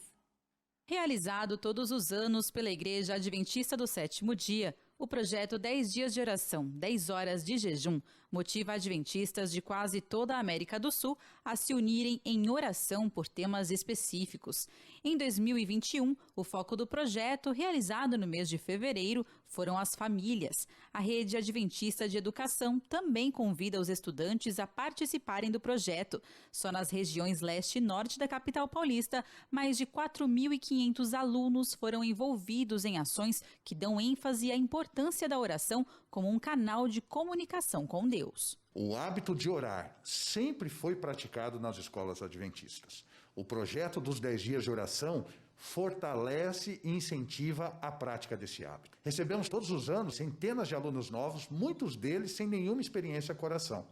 Realizado todos os anos pela Igreja Adventista do Sétimo Dia, o projeto 10 dias de oração, 10 horas de jejum, motiva adventistas de quase toda a América do Sul a se unirem em oração por temas específicos. Em 2021, o foco do projeto, realizado no mês de fevereiro, foram as famílias. A Rede Adventista de Educação também convida os estudantes a participarem do projeto. Só nas regiões leste e norte da capital paulista, mais de 4.500 alunos foram envolvidos em ações que dão ênfase à importância da oração como um canal de comunicação com Deus. O hábito de orar sempre foi praticado nas escolas adventistas. O projeto dos 10 dias de oração fortalece e incentiva a prática desse hábito. Recebemos todos os anos centenas de alunos novos, muitos deles sem nenhuma experiência com oração.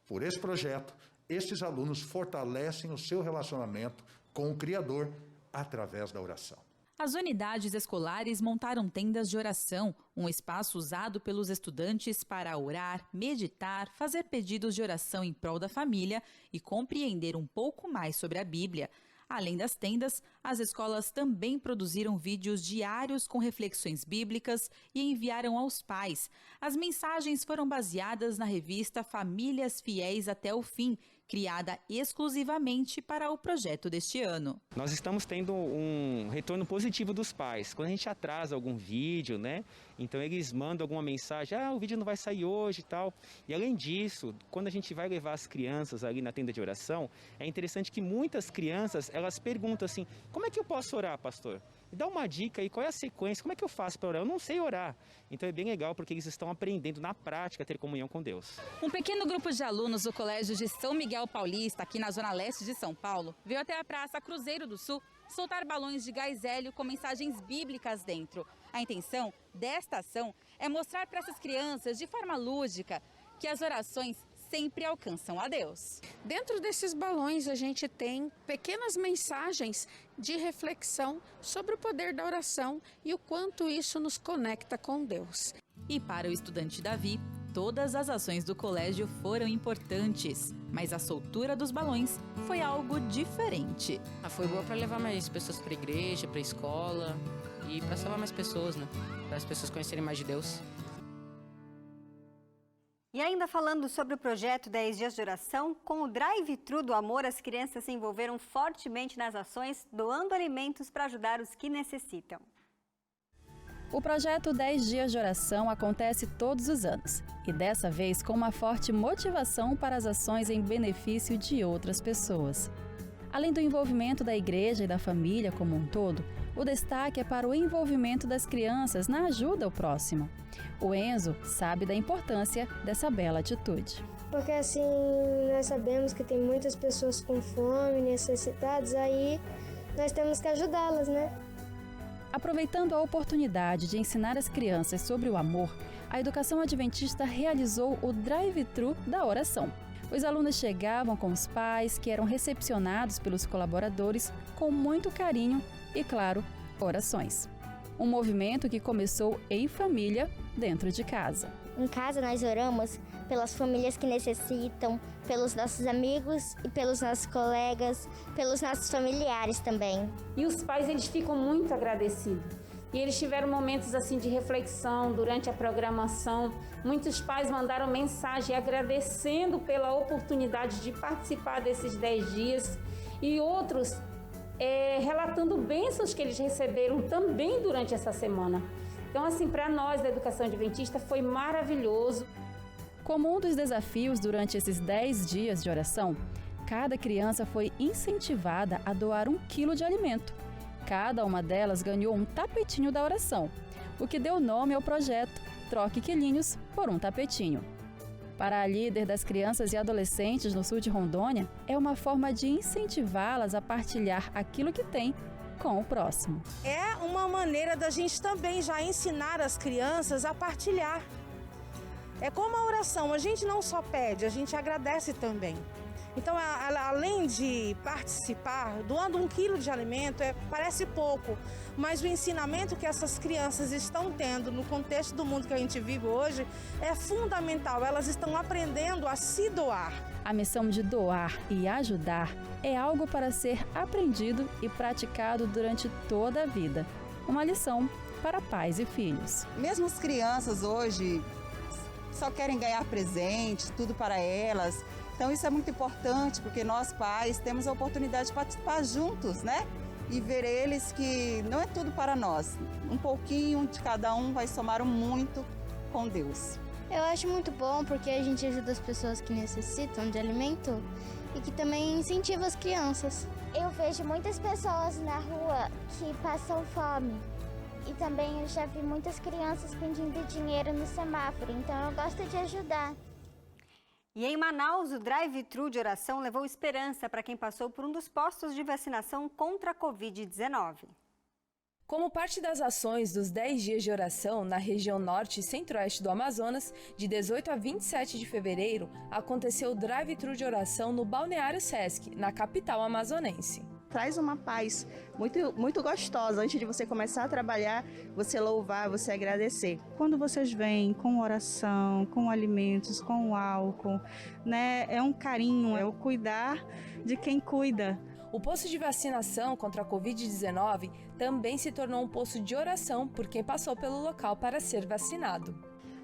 Por esse projeto, estes alunos fortalecem o seu relacionamento com o Criador através da oração. As unidades escolares montaram tendas de oração, um espaço usado pelos estudantes para orar, meditar, fazer pedidos de oração em prol da família e compreender um pouco mais sobre a Bíblia. Além das tendas, as escolas também produziram vídeos diários com reflexões bíblicas e enviaram aos pais. As mensagens foram baseadas na revista Famílias Fiéis até o Fim, criada exclusivamente para o projeto deste ano. Nós estamos tendo um retorno positivo dos pais. Quando a gente atrasa algum vídeo, né? Então eles mandam alguma mensagem, o vídeo não vai sair hoje e tal. E além disso, quando a gente vai levar as crianças ali na tenda de oração, é interessante que muitas crianças, elas perguntam assim, como é que eu posso orar, pastor? Me dá uma dica aí, qual é a sequência, como é que eu faço para orar? Eu não sei orar. Então é bem legal porque eles estão aprendendo na prática a ter comunhão com Deus. Um pequeno grupo de alunos do Colégio de São Miguel Paulista, aqui na zona leste de São Paulo, veio até a Praça Cruzeiro do Sul soltar balões de gás hélio com mensagens bíblicas dentro. A intenção desta ação é mostrar para essas crianças, de forma lúdica, que as orações sempre alcançam a Deus. Dentro desses balões a gente tem pequenas mensagens de reflexão sobre o poder da oração e o quanto isso nos conecta com Deus. E para o estudante Davi, todas as ações do colégio foram importantes, mas a soltura dos balões foi algo diferente. Foi boa para levar mais pessoas para a igreja, para a escola e para salvar mais pessoas, né? Para as pessoas conhecerem mais de Deus. E ainda falando sobre o projeto 10 Dias de Oração, com o Drive-Thru do Amor, as crianças se envolveram fortemente nas ações, doando alimentos para ajudar os que necessitam. O projeto 10 Dias de Oração acontece todos os anos, e dessa vez com uma forte motivação para as ações em benefício de outras pessoas. Além do envolvimento da igreja e da família como um todo, o destaque é para o envolvimento das crianças na ajuda ao próximo. O Enzo sabe da importância dessa bela atitude. Porque assim, nós sabemos que tem muitas pessoas com fome, necessitadas, aí nós temos que ajudá-las, né? Aproveitando a oportunidade de ensinar as crianças sobre o amor, a Educação Adventista realizou o Drive-Thru da Oração. Os alunos chegavam com os pais, que eram recepcionados pelos colaboradores com muito carinho e, claro, orações. Um movimento que começou em família, dentro de casa. Em casa nós oramos pelas famílias que necessitam, pelos nossos amigos e pelos nossos colegas, pelos nossos familiares também. E os pais, eles ficam muito agradecidos. E eles tiveram momentos assim de reflexão durante a programação. Muitos pais mandaram mensagem agradecendo pela oportunidade de participar desses 10 dias e outros relatando bênçãos que eles receberam também durante essa semana. Então, assim, para nós da Educação Adventista foi maravilhoso. Como um dos desafios durante esses 10 dias de oração, cada criança foi incentivada a doar 1 quilo de alimento. Cada uma delas ganhou um tapetinho da oração, o que deu nome ao projeto Troque Quilinhos por um Tapetinho. Para a líder das crianças e adolescentes no sul de Rondônia, é uma forma de incentivá-las a partilhar aquilo que tem com o próximo. É uma maneira da gente também já ensinar as crianças a partilhar. É como a oração, a gente não só pede, a gente agradece também. Então, além de participar, doando 1 quilo de alimento, parece pouco, mas o ensinamento que essas crianças estão tendo no contexto do mundo que a gente vive hoje é fundamental. Elas estão aprendendo a se doar. A missão de doar e ajudar é algo para ser aprendido e praticado durante toda a vida. Uma lição para pais e filhos. Mesmo as crianças hoje só querem ganhar presente, tudo para elas. Então isso é muito importante, porque nós pais temos a oportunidade de participar juntos, né? E ver eles que não é tudo para nós. Um pouquinho de cada um vai somar muito com Deus. Eu acho muito bom porque a gente ajuda as pessoas que necessitam de alimento e que também incentiva as crianças. Eu vejo muitas pessoas na rua que passam fome. E também eu já vi muitas crianças pedindo dinheiro no semáforo, então eu gosto de ajudar. E em Manaus, o Drive-Thru de Oração levou esperança para quem passou por um dos postos de vacinação contra a Covid-19. Como parte das ações dos 10 dias de oração na região norte e centro-oeste do Amazonas, de 18 a 27 de fevereiro, aconteceu o Drive-Thru de Oração no Balneário Sesc, na capital amazonense. Traz uma paz muito gostosa antes de você começar a trabalhar, você louvar, você agradecer. Quando vocês vêm com oração, com alimentos, com álcool, né, é um carinho, é o cuidar de quem cuida. O posto de vacinação contra a Covid-19 também se tornou um posto de oração por quem passou pelo local para ser vacinado.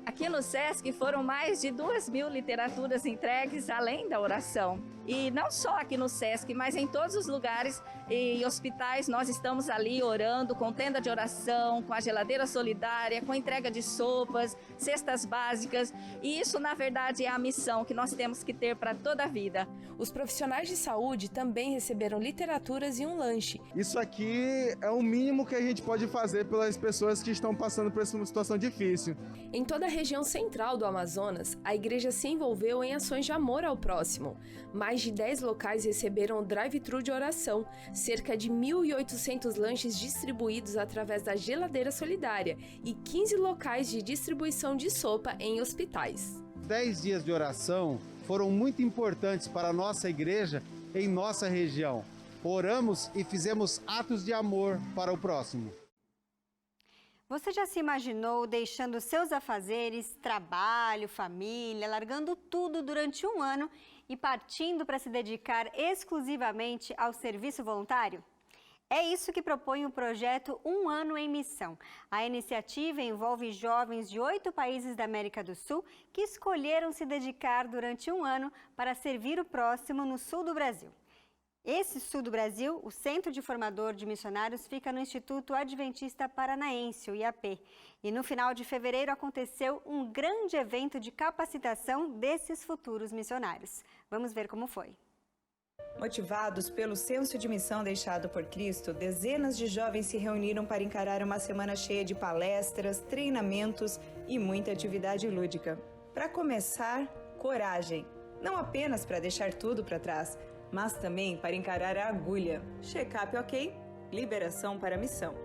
Aqui no Sesc foram mais de 2.000 literaturas entregues além da oração. E não só aqui no Sesc, mas em todos os lugares e hospitais nós estamos ali orando com tenda de oração, com a geladeira solidária, com entrega de sopas, cestas básicas. E isso, na verdade, é a missão que nós temos que ter para toda a vida. Os profissionais de saúde também receberam literaturas e um lanche. Isso aqui é o mínimo que a gente pode fazer pelas pessoas que estão passando por essa situação difícil. Em toda a região central do Amazonas, a igreja se envolveu em ações de amor ao próximo. Mais de 10 locais receberam o Drive-Thru de Oração, cerca de 1.800 lanches distribuídos através da Geladeira Solidária e 15 locais de distribuição de sopa em hospitais. 10 dias de oração foram muito importantes para a nossa igreja em nossa região. Oramos e fizemos atos de amor para o próximo. Você já se imaginou deixando seus afazeres, trabalho, família, largando tudo durante um ano e partindo para se dedicar exclusivamente ao serviço voluntário? É isso que propõe o projeto Um Ano em Missão. A iniciativa envolve jovens de 8 países da América do Sul que escolheram se dedicar durante um ano para servir o próximo no sul do Brasil. Esse sul do Brasil, o Centro de Formador de Missionários, fica no Instituto Adventista Paranaense, o IAP. E no final de fevereiro aconteceu um grande evento de capacitação desses futuros missionários. Vamos ver como foi. Motivados pelo senso de missão deixado por Cristo, dezenas de jovens se reuniram para encarar uma semana cheia de palestras, treinamentos e muita atividade lúdica. Para começar, coragem. Não apenas para deixar tudo para trás, mas também para encarar a agulha. Check-up ok, liberação para a missão.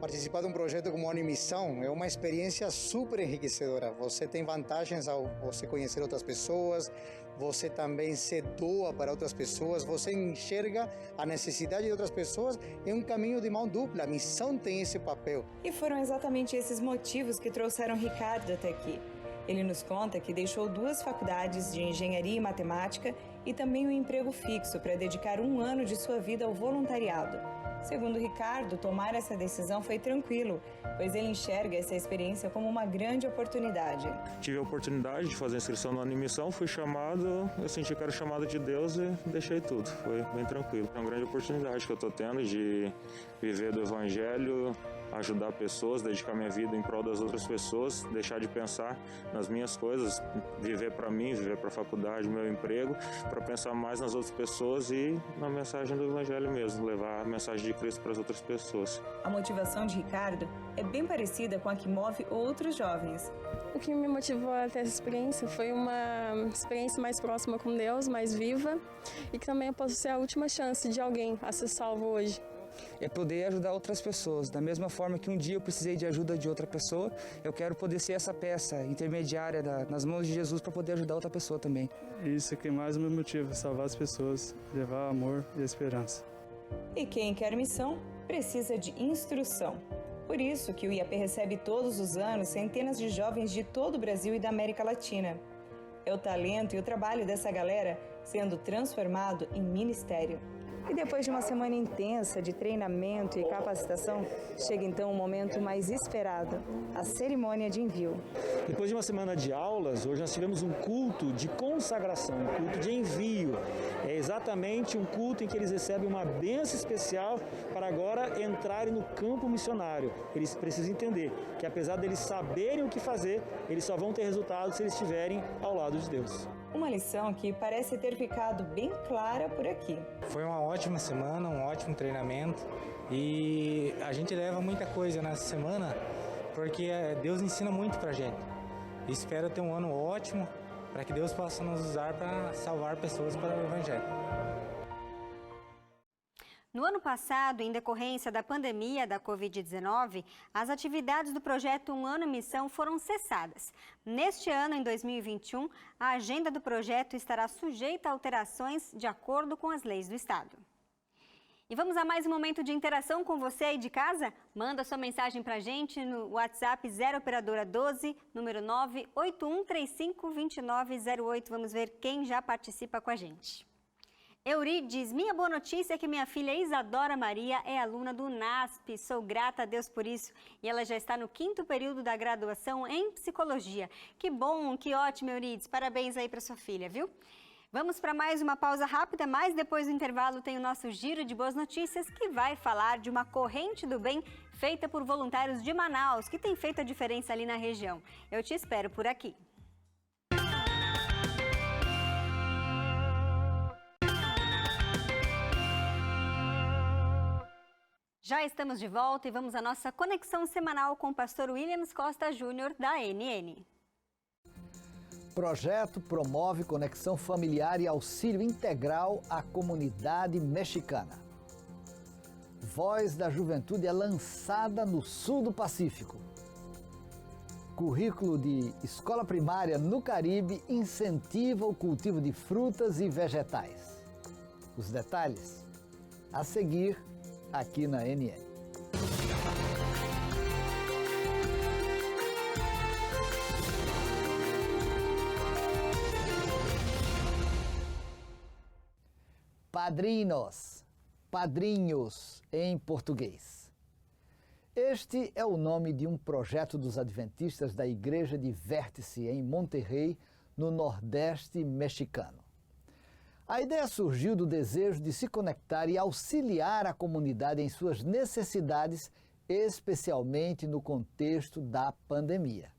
Participar de um projeto como Ano em Missão é uma experiência super enriquecedora. Você tem vantagens ao você conhecer outras pessoas, você também se doa para outras pessoas, você enxerga a necessidade de outras pessoas, é um caminho de mão dupla, a missão tem esse papel. E foram exatamente esses motivos que trouxeram Ricardo até aqui. Ele nos conta que deixou 2 faculdades de engenharia e matemática e também um emprego fixo para dedicar um ano de sua vida ao voluntariado. Segundo Ricardo, tomar essa decisão foi tranquilo, pois ele enxerga essa experiência como uma grande oportunidade. Tive a oportunidade de fazer a inscrição no Ano em Missão, fui chamado, eu senti que era o chamado de Deus e deixei tudo, foi bem tranquilo. É uma grande oportunidade que eu estou tendo de viver do Evangelho, ajudar pessoas, dedicar minha vida em prol das outras pessoas, deixar de pensar nas minhas coisas, viver para mim, viver para a faculdade, meu emprego, para pensar mais nas outras pessoas e na mensagem do Evangelho mesmo, levar a mensagem de Cristo para as outras pessoas. A motivação de Ricardo é bem parecida com a que move outros jovens. O que me motivou a ter essa experiência foi uma experiência mais próxima com Deus, mais viva, e que também eu posso ser a última chance de alguém a ser salvo hoje. É poder ajudar outras pessoas. Da mesma forma que um dia eu precisei de ajuda de outra pessoa, eu quero poder ser essa peça intermediária nas mãos de Jesus para poder ajudar outra pessoa também. Isso é que mais me motiva, salvar as pessoas, levar amor e esperança. E quem quer missão precisa de instrução. Por isso que o IAP recebe todos os anos centenas de jovens de todo o Brasil e da América Latina. É o talento e o trabalho dessa galera sendo transformado em ministério. E depois de uma semana intensa de treinamento e capacitação, chega então o momento mais esperado, a cerimônia de envio. Depois de uma semana de aulas, hoje nós tivemos um culto de consagração, um culto de envio. É exatamente um culto em que eles recebem uma bênção especial para agora entrarem no campo missionário. Eles precisam entender que apesar deles saberem o que fazer, eles só vão ter resultado se eles estiverem ao lado de Deus. Uma lição que parece ter ficado bem clara por aqui. Foi uma ótima semana, um ótimo treinamento e a gente leva muita coisa nessa semana porque Deus ensina muito pra gente. Espero ter um ano ótimo para que Deus possa nos usar para salvar pessoas para o Evangelho. No ano passado, em decorrência da pandemia da Covid-19, as atividades do projeto Um Ano em Missão foram cessadas. Neste ano, em 2021, a agenda do projeto estará sujeita a alterações de acordo com as leis do Estado. E vamos a mais um momento de interação com você aí de casa? Manda sua mensagem para a gente no WhatsApp 0 Operadora 12, número 981352908. Vamos ver quem já participa com a gente. Eurides, minha boa notícia é que minha filha Isadora Maria é aluna do NASP. Sou grata a Deus por isso. E ela já está no 5º período da graduação em psicologia. Que bom, que ótimo, Eurides. Parabéns aí para sua filha, viu? Vamos para mais uma pausa rápida, mas depois do intervalo tem o nosso giro de boas notícias que vai falar de uma corrente do bem feita por voluntários de Manaus, que tem feito a diferença ali na região. Eu te espero por aqui. Já estamos de volta e vamos à nossa conexão semanal com o pastor Williams Costa Júnior, da ANN. Projeto promove conexão familiar e auxílio integral à comunidade mexicana. Voz da Juventude é lançada no sul do Pacífico. Currículo de escola primária no Caribe incentiva o cultivo de frutas e vegetais. Os detalhes a seguir aqui na NN. Padrinos, padrinhos em português. Este é o nome de um projeto dos adventistas da Igreja de Vértice em Monterrey, no Nordeste mexicano. A ideia surgiu do desejo de se conectar e auxiliar a comunidade em suas necessidades, especialmente no contexto da pandemia.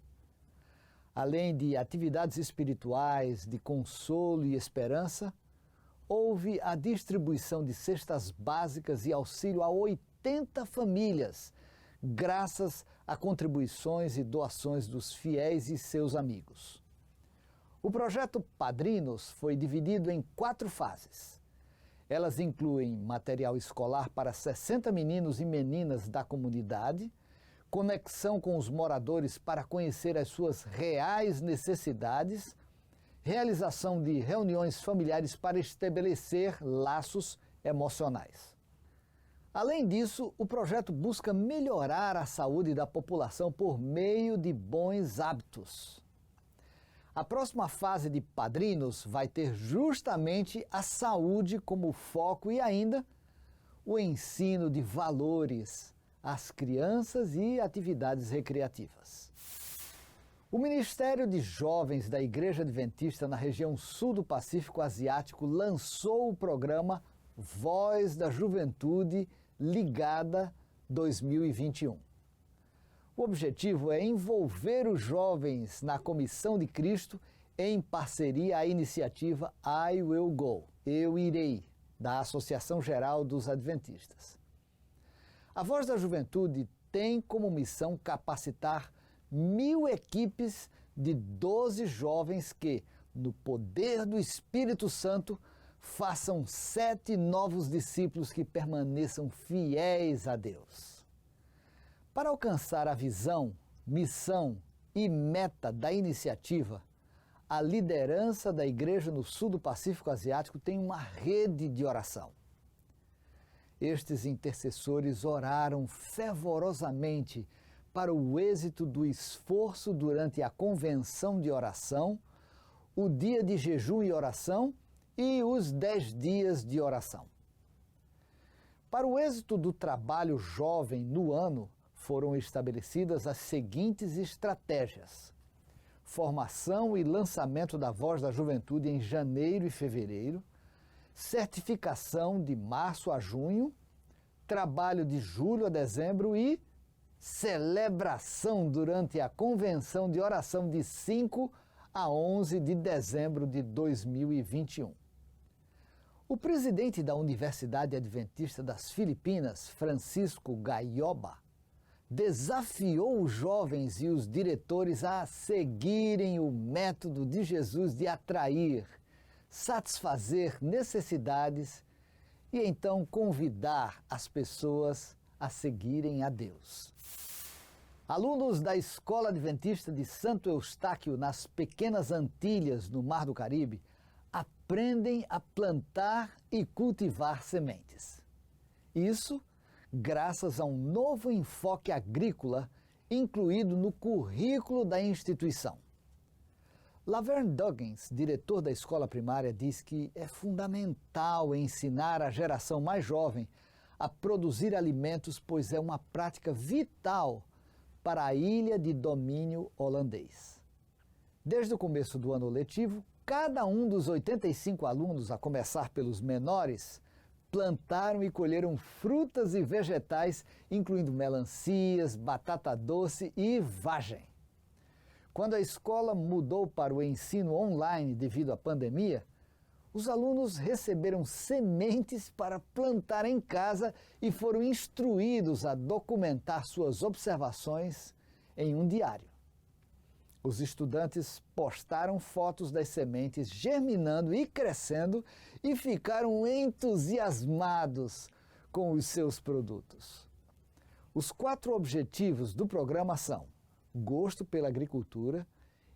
Além de atividades espirituais, de consolo e esperança, houve a distribuição de cestas básicas e auxílio a 80 famílias, graças a contribuições e doações dos fiéis e seus amigos. O projeto Padrinos foi dividido em 4 fases. Elas incluem material escolar para 60 meninos e meninas da comunidade, conexão com os moradores para conhecer as suas reais necessidades, realização de reuniões familiares para estabelecer laços emocionais. Além disso, o projeto busca melhorar a saúde da população por meio de bons hábitos. A próxima fase de Padrinos vai ter justamente a saúde como foco e ainda o ensino de valores às crianças e atividades recreativas. O Ministério de Jovens da Igreja Adventista na região sul do Pacífico Asiático lançou o programa Voz da Juventude Ligada 2021. O objetivo é envolver os jovens na Comissão de Cristo em parceria à iniciativa I Will Go, Eu Irei, da Associação Geral dos Adventistas. A Voz da Juventude tem como missão capacitar 1000 equipes de 12 jovens que, no poder do Espírito Santo, façam 7 novos discípulos que permaneçam fiéis a Deus. Para alcançar a visão, missão e meta da iniciativa, a liderança da igreja no sul do Pacífico Asiático tem uma rede de oração. Estes intercessores oraram fervorosamente para o êxito do esforço durante a convenção de oração, o dia de jejum e oração e os 10 dias de oração. Para o êxito do trabalho jovem no ano, foram estabelecidas as seguintes estratégias: formação e lançamento da Voz da Juventude em janeiro e fevereiro, certificação de março a junho, trabalho de julho a dezembro e celebração durante a convenção de oração de 5 a 11 de dezembro de 2021. O presidente da Universidade Adventista das Filipinas, Francisco Gayoba, desafiou os jovens e os diretores a seguirem o método de Jesus de atrair, satisfazer necessidades e então convidar as pessoas a seguirem a Deus. Alunos da Escola Adventista de Santo Eustáquio, nas Pequenas Antilhas, no Mar do Caribe, aprendem a plantar e cultivar sementes. Isso graças a um novo enfoque agrícola incluído no currículo da instituição. Laverne Duggins, diretor da escola primária, diz que é fundamental ensinar a geração mais jovem a produzir alimentos, pois é uma prática vital para a ilha de domínio holandês. Desde o começo do ano letivo, cada um dos 85 alunos, a começar pelos menores, plantaram e colheram frutas e vegetais, incluindo melancias, batata doce e vagem. Quando a escola mudou para o ensino online devido à pandemia, os alunos receberam sementes para plantar em casa e foram instruídos a documentar suas observações em um diário. Os estudantes postaram fotos das sementes germinando e crescendo e ficaram entusiasmados com os seus produtos. Os 4 objetivos do programa são: gosto pela agricultura,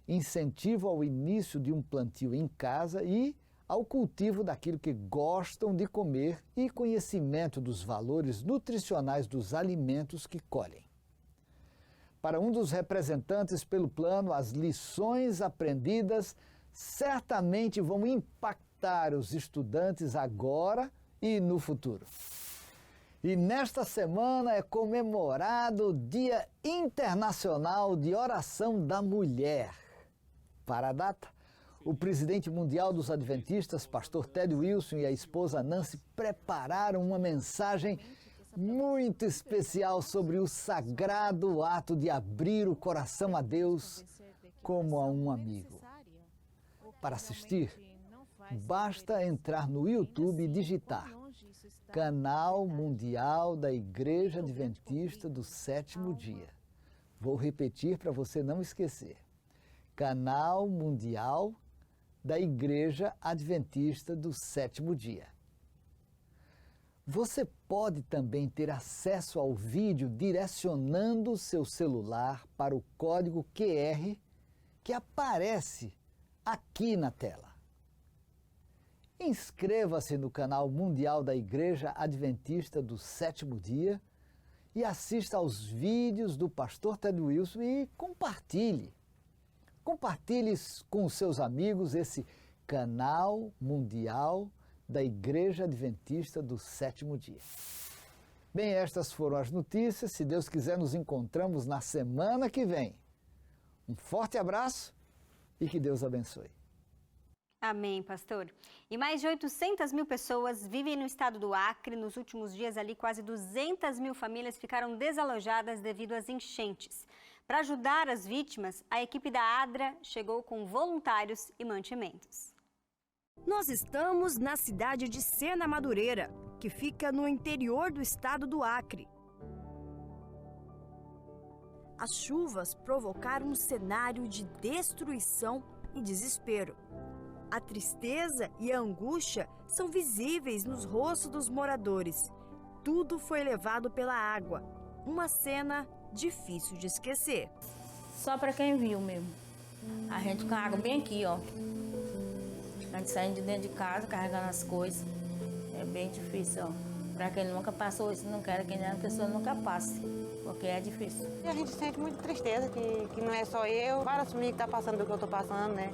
incentivo ao início de um plantio em casa e ao cultivo daquilo que gostam de comer e conhecimento dos valores nutricionais dos alimentos que colhem. Para um dos representantes pelo plano, as lições aprendidas certamente vão impactar os estudantes agora e no futuro. E nesta semana é comemorado o Dia Internacional de Oração da Mulher. Para a data, o presidente mundial dos Adventistas, pastor Ted Wilson, e a esposa Nancy prepararam uma mensagem muito especial sobre o sagrado ato de abrir o coração a Deus como a um amigo. Para assistir, basta entrar no YouTube e digitar Canal Mundial da Igreja Adventista do Sétimo Dia. Vou repetir para você não esquecer. Canal Mundial da Igreja Adventista do Sétimo Dia. Você pode também ter acesso ao vídeo direcionando o seu celular para o código QR que aparece aqui na tela. Inscreva-se no canal Mundial da Igreja Adventista do Sétimo Dia e assista aos vídeos do pastor Ted Wilson e compartilhe. Compartilhe com os seus amigos esse canal Mundial da Igreja Adventista do Sétimo Dia. Bem, estas foram as notícias. Se Deus quiser, nos encontramos na semana que vem. Um forte abraço e que Deus abençoe. Amém, pastor. E mais de 800 mil pessoas vivem no estado do Acre. Nos últimos dias ali, quase 200 mil famílias ficaram desalojadas devido às enchentes. Para ajudar as vítimas, a equipe da ADRA chegou com voluntários e mantimentos. Nós estamos na cidade de Sena Madureira, que fica no interior do estado do Acre. As chuvas provocaram um cenário de destruição e desespero. A tristeza e a angústia são visíveis nos rostos dos moradores. Tudo foi levado pela água. Uma cena difícil de esquecer. Só para quem viu mesmo. A gente com a água bem aqui, ó. A gente saindo de dentro de casa, carregando as coisas. É bem difícil, ó. Para quem nunca passou isso, não quero que a pessoa nunca passe, porque é difícil. E a gente sente muita tristeza, que não é só eu, várias famílias que estão passando do que eu estou passando, né?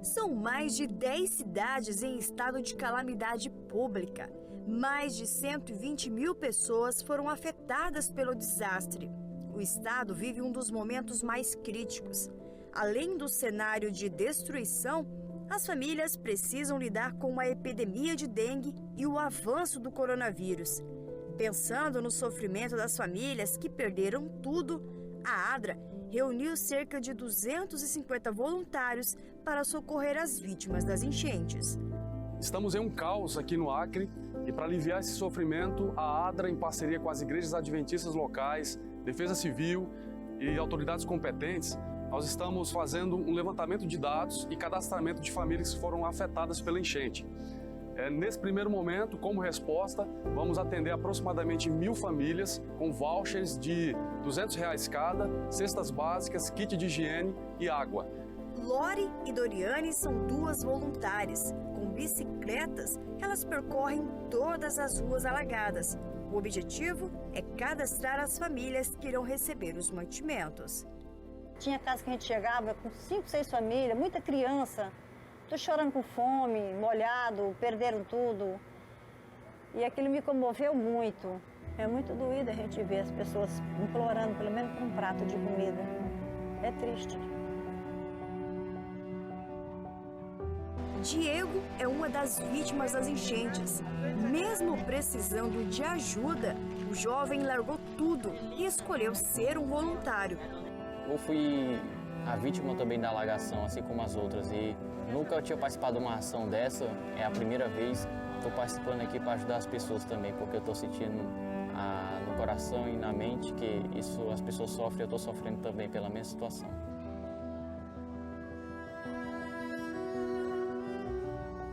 São mais de 10 cidades em estado de calamidade pública. Mais de 120 mil pessoas foram afetadas pelo desastre. O estado vive um dos momentos mais críticos. Além do cenário de destruição, as famílias precisam lidar com uma epidemia de dengue e o avanço do coronavírus. Pensando no sofrimento das famílias que perderam tudo, a ADRA reuniu cerca de 250 voluntários para socorrer as vítimas das enchentes. Estamos em um caos aqui no Acre e para aliviar esse sofrimento, a ADRA, em parceria com as igrejas adventistas locais, Defesa Civil e autoridades competentes, nós estamos fazendo um levantamento de dados e cadastramento de famílias que foram afetadas pela enchente. Nesse primeiro momento, como resposta, vamos atender aproximadamente 1.000 famílias com vouchers de R$200 cada, cestas básicas, kit de higiene e água. Lore e Doriane são duas voluntárias. Com bicicletas, elas percorrem todas as ruas alagadas. O objetivo é cadastrar as famílias que irão receber os mantimentos. Tinha casa que a gente chegava com 5, 6 famílias, muita criança. Tô chorando com fome, molhado, perderam tudo. E aquilo me comoveu muito. É muito doído a gente ver as pessoas implorando pelo menos por um prato de comida. É triste. Diego é uma das vítimas das enchentes. Mesmo precisando de ajuda, o jovem largou tudo e escolheu ser um voluntário. Eu fui a vítima também da alagação, assim como as outras, e nunca tinha participado de uma ação dessa. É a primeira vez que estou participando aqui para ajudar as pessoas também, porque eu estou sentindo no coração e na mente que isso as pessoas sofrem, eu estou sofrendo também pela mesma situação.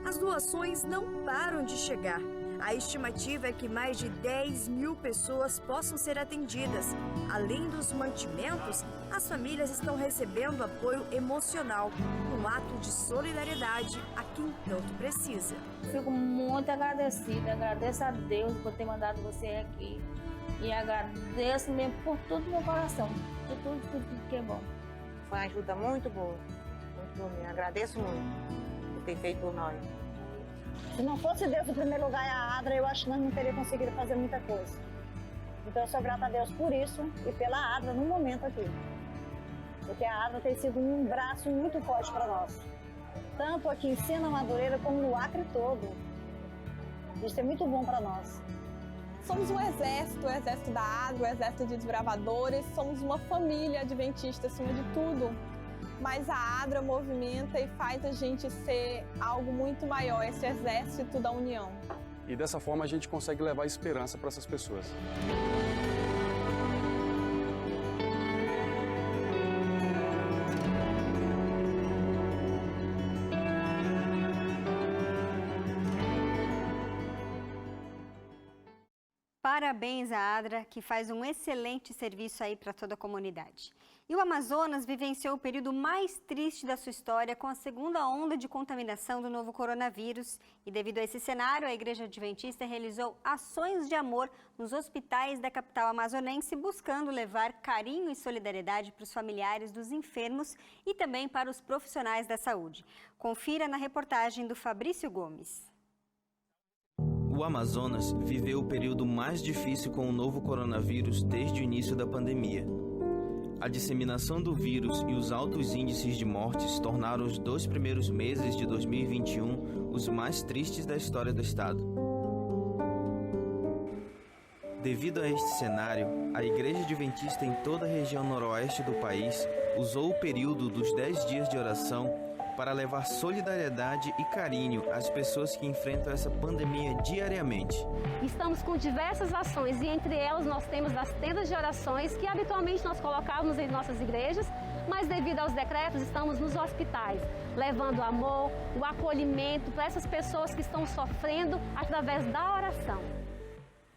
As doações não param de chegar. A estimativa é que mais de 10 mil pessoas possam ser atendidas. Além dos mantimentos, as famílias estão recebendo apoio emocional, um ato de solidariedade a quem tanto precisa. Fico muito agradecida, agradeço a Deus por ter mandado você aqui. E agradeço mesmo por tudo no meu coração, por tudo que é bom. Foi uma ajuda muito boa, muito boa mesmo. Agradeço muito por ter feito por nós. Se não fosse Deus em primeiro lugar e a Adra, eu acho que nós não teríamos conseguido fazer muita coisa. Então eu sou grata a Deus por isso e pela Adra no momento aqui. Porque a Adra tem sido um braço muito forte para nós. Tanto aqui em Sena Madureira como no Acre todo. Isso é muito bom para nós. Somos um exército, o exército da Adra, o exército de desbravadores, somos uma família adventista acima de tudo. Mas a Adra movimenta e faz a gente ser algo muito maior, esse exército da união. E dessa forma a gente consegue levar esperança para essas pessoas. Parabéns à Adra, que faz um excelente serviço aí para toda a comunidade. E o Amazonas vivenciou o período mais triste da sua história com a segunda onda de contaminação do novo coronavírus. E devido a esse cenário, a Igreja Adventista realizou ações de amor nos hospitais da capital amazonense, buscando levar carinho e solidariedade para os familiares dos enfermos e também para os profissionais da saúde. Confira na reportagem do Fabrício Gomes. O Amazonas viveu o período mais difícil com o novo coronavírus desde o início da pandemia. A disseminação do vírus e os altos índices de mortes tornaram os 2 primeiros meses de 2021 os mais tristes da história do estado. Devido a este cenário, a Igreja Adventista em toda a região noroeste do país usou o período dos 10 dias de oração para levar solidariedade e carinho às pessoas que enfrentam essa pandemia diariamente. Estamos com diversas ações e entre elas nós temos as tendas de orações que habitualmente nós colocávamos em nossas igrejas, mas devido aos decretos estamos nos hospitais, levando o amor, o acolhimento para essas pessoas que estão sofrendo através da oração.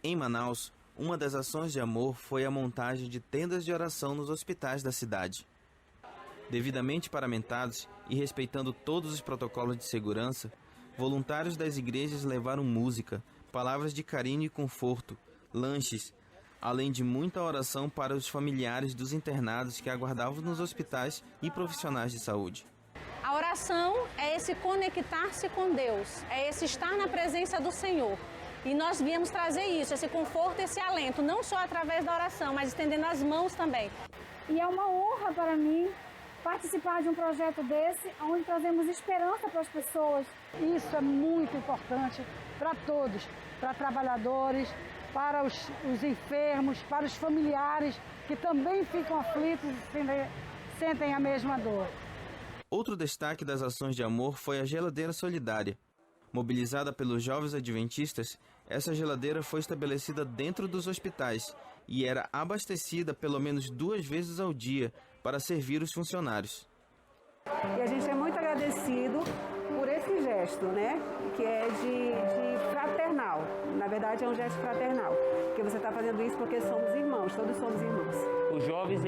Em Manaus, uma das ações de amor foi a montagem de tendas de oração nos hospitais da cidade. Devidamente paramentados e respeitando todos os protocolos de segurança, voluntários das igrejas levaram música, palavras de carinho e conforto, lanches, além de muita oração para os familiares dos internados que aguardavam nos hospitais e profissionais de saúde. A oração é esse conectar-se com Deus, é esse estar na presença do Senhor. E nós viemos trazer isso, esse conforto, esse alento, não só através da oração, mas estendendo as mãos também. E é uma honra para mim participar de um projeto desse, onde trazemos esperança para as pessoas. Isso é muito importante para todos, para trabalhadores, para os enfermos, para os familiares que também ficam aflitos e sentem a mesma dor. Outro destaque das ações de amor foi a geladeira solidária. Mobilizada pelos jovens adventistas, essa geladeira foi estabelecida dentro dos hospitais e era abastecida pelo menos 2 vezes ao dia para servir os funcionários. E a gente é muito agradecido por esse gesto, né? Que é de fraternal. Na verdade, é um gesto fraternal. Porque você está fazendo isso porque somos irmãos, todos somos irmãos. Os jovens,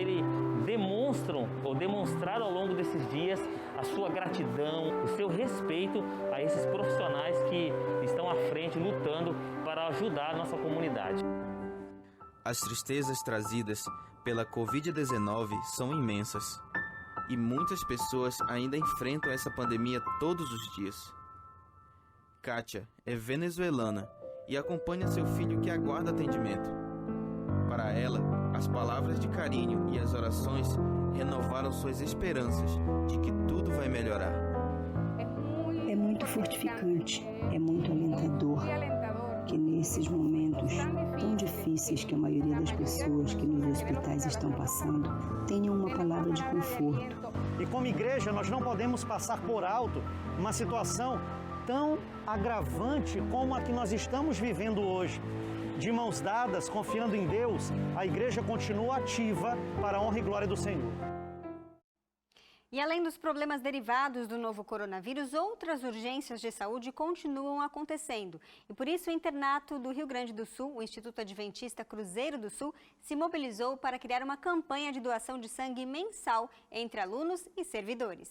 demonstraram ao longo desses dias a sua gratidão, o seu respeito a esses profissionais que estão à frente, lutando para ajudar a nossa comunidade. As tristezas trazidas pela Covid-19 são imensas. E muitas pessoas ainda enfrentam essa pandemia todos os dias. Kátia é venezuelana e acompanha seu filho que aguarda atendimento. Para ela, as palavras de carinho e as orações renovaram suas esperanças de que tudo vai melhorar. É muito fortificante, é muito alentador que nesses momentos tão difíceis que a maioria das pessoas que nos hospitais estão passando tenham uma palavra de conforto. E como igreja nós não podemos passar por alto uma situação tão agravante como a que nós estamos vivendo hoje. De mãos dadas, confiando em Deus, a igreja continua ativa para a honra e glória do Senhor. E além dos problemas derivados do novo coronavírus, outras urgências de saúde continuam acontecendo. E por isso o internato do Rio Grande do Sul, o Instituto Adventista Cruzeiro do Sul, se mobilizou para criar uma campanha de doação de sangue mensal entre alunos e servidores.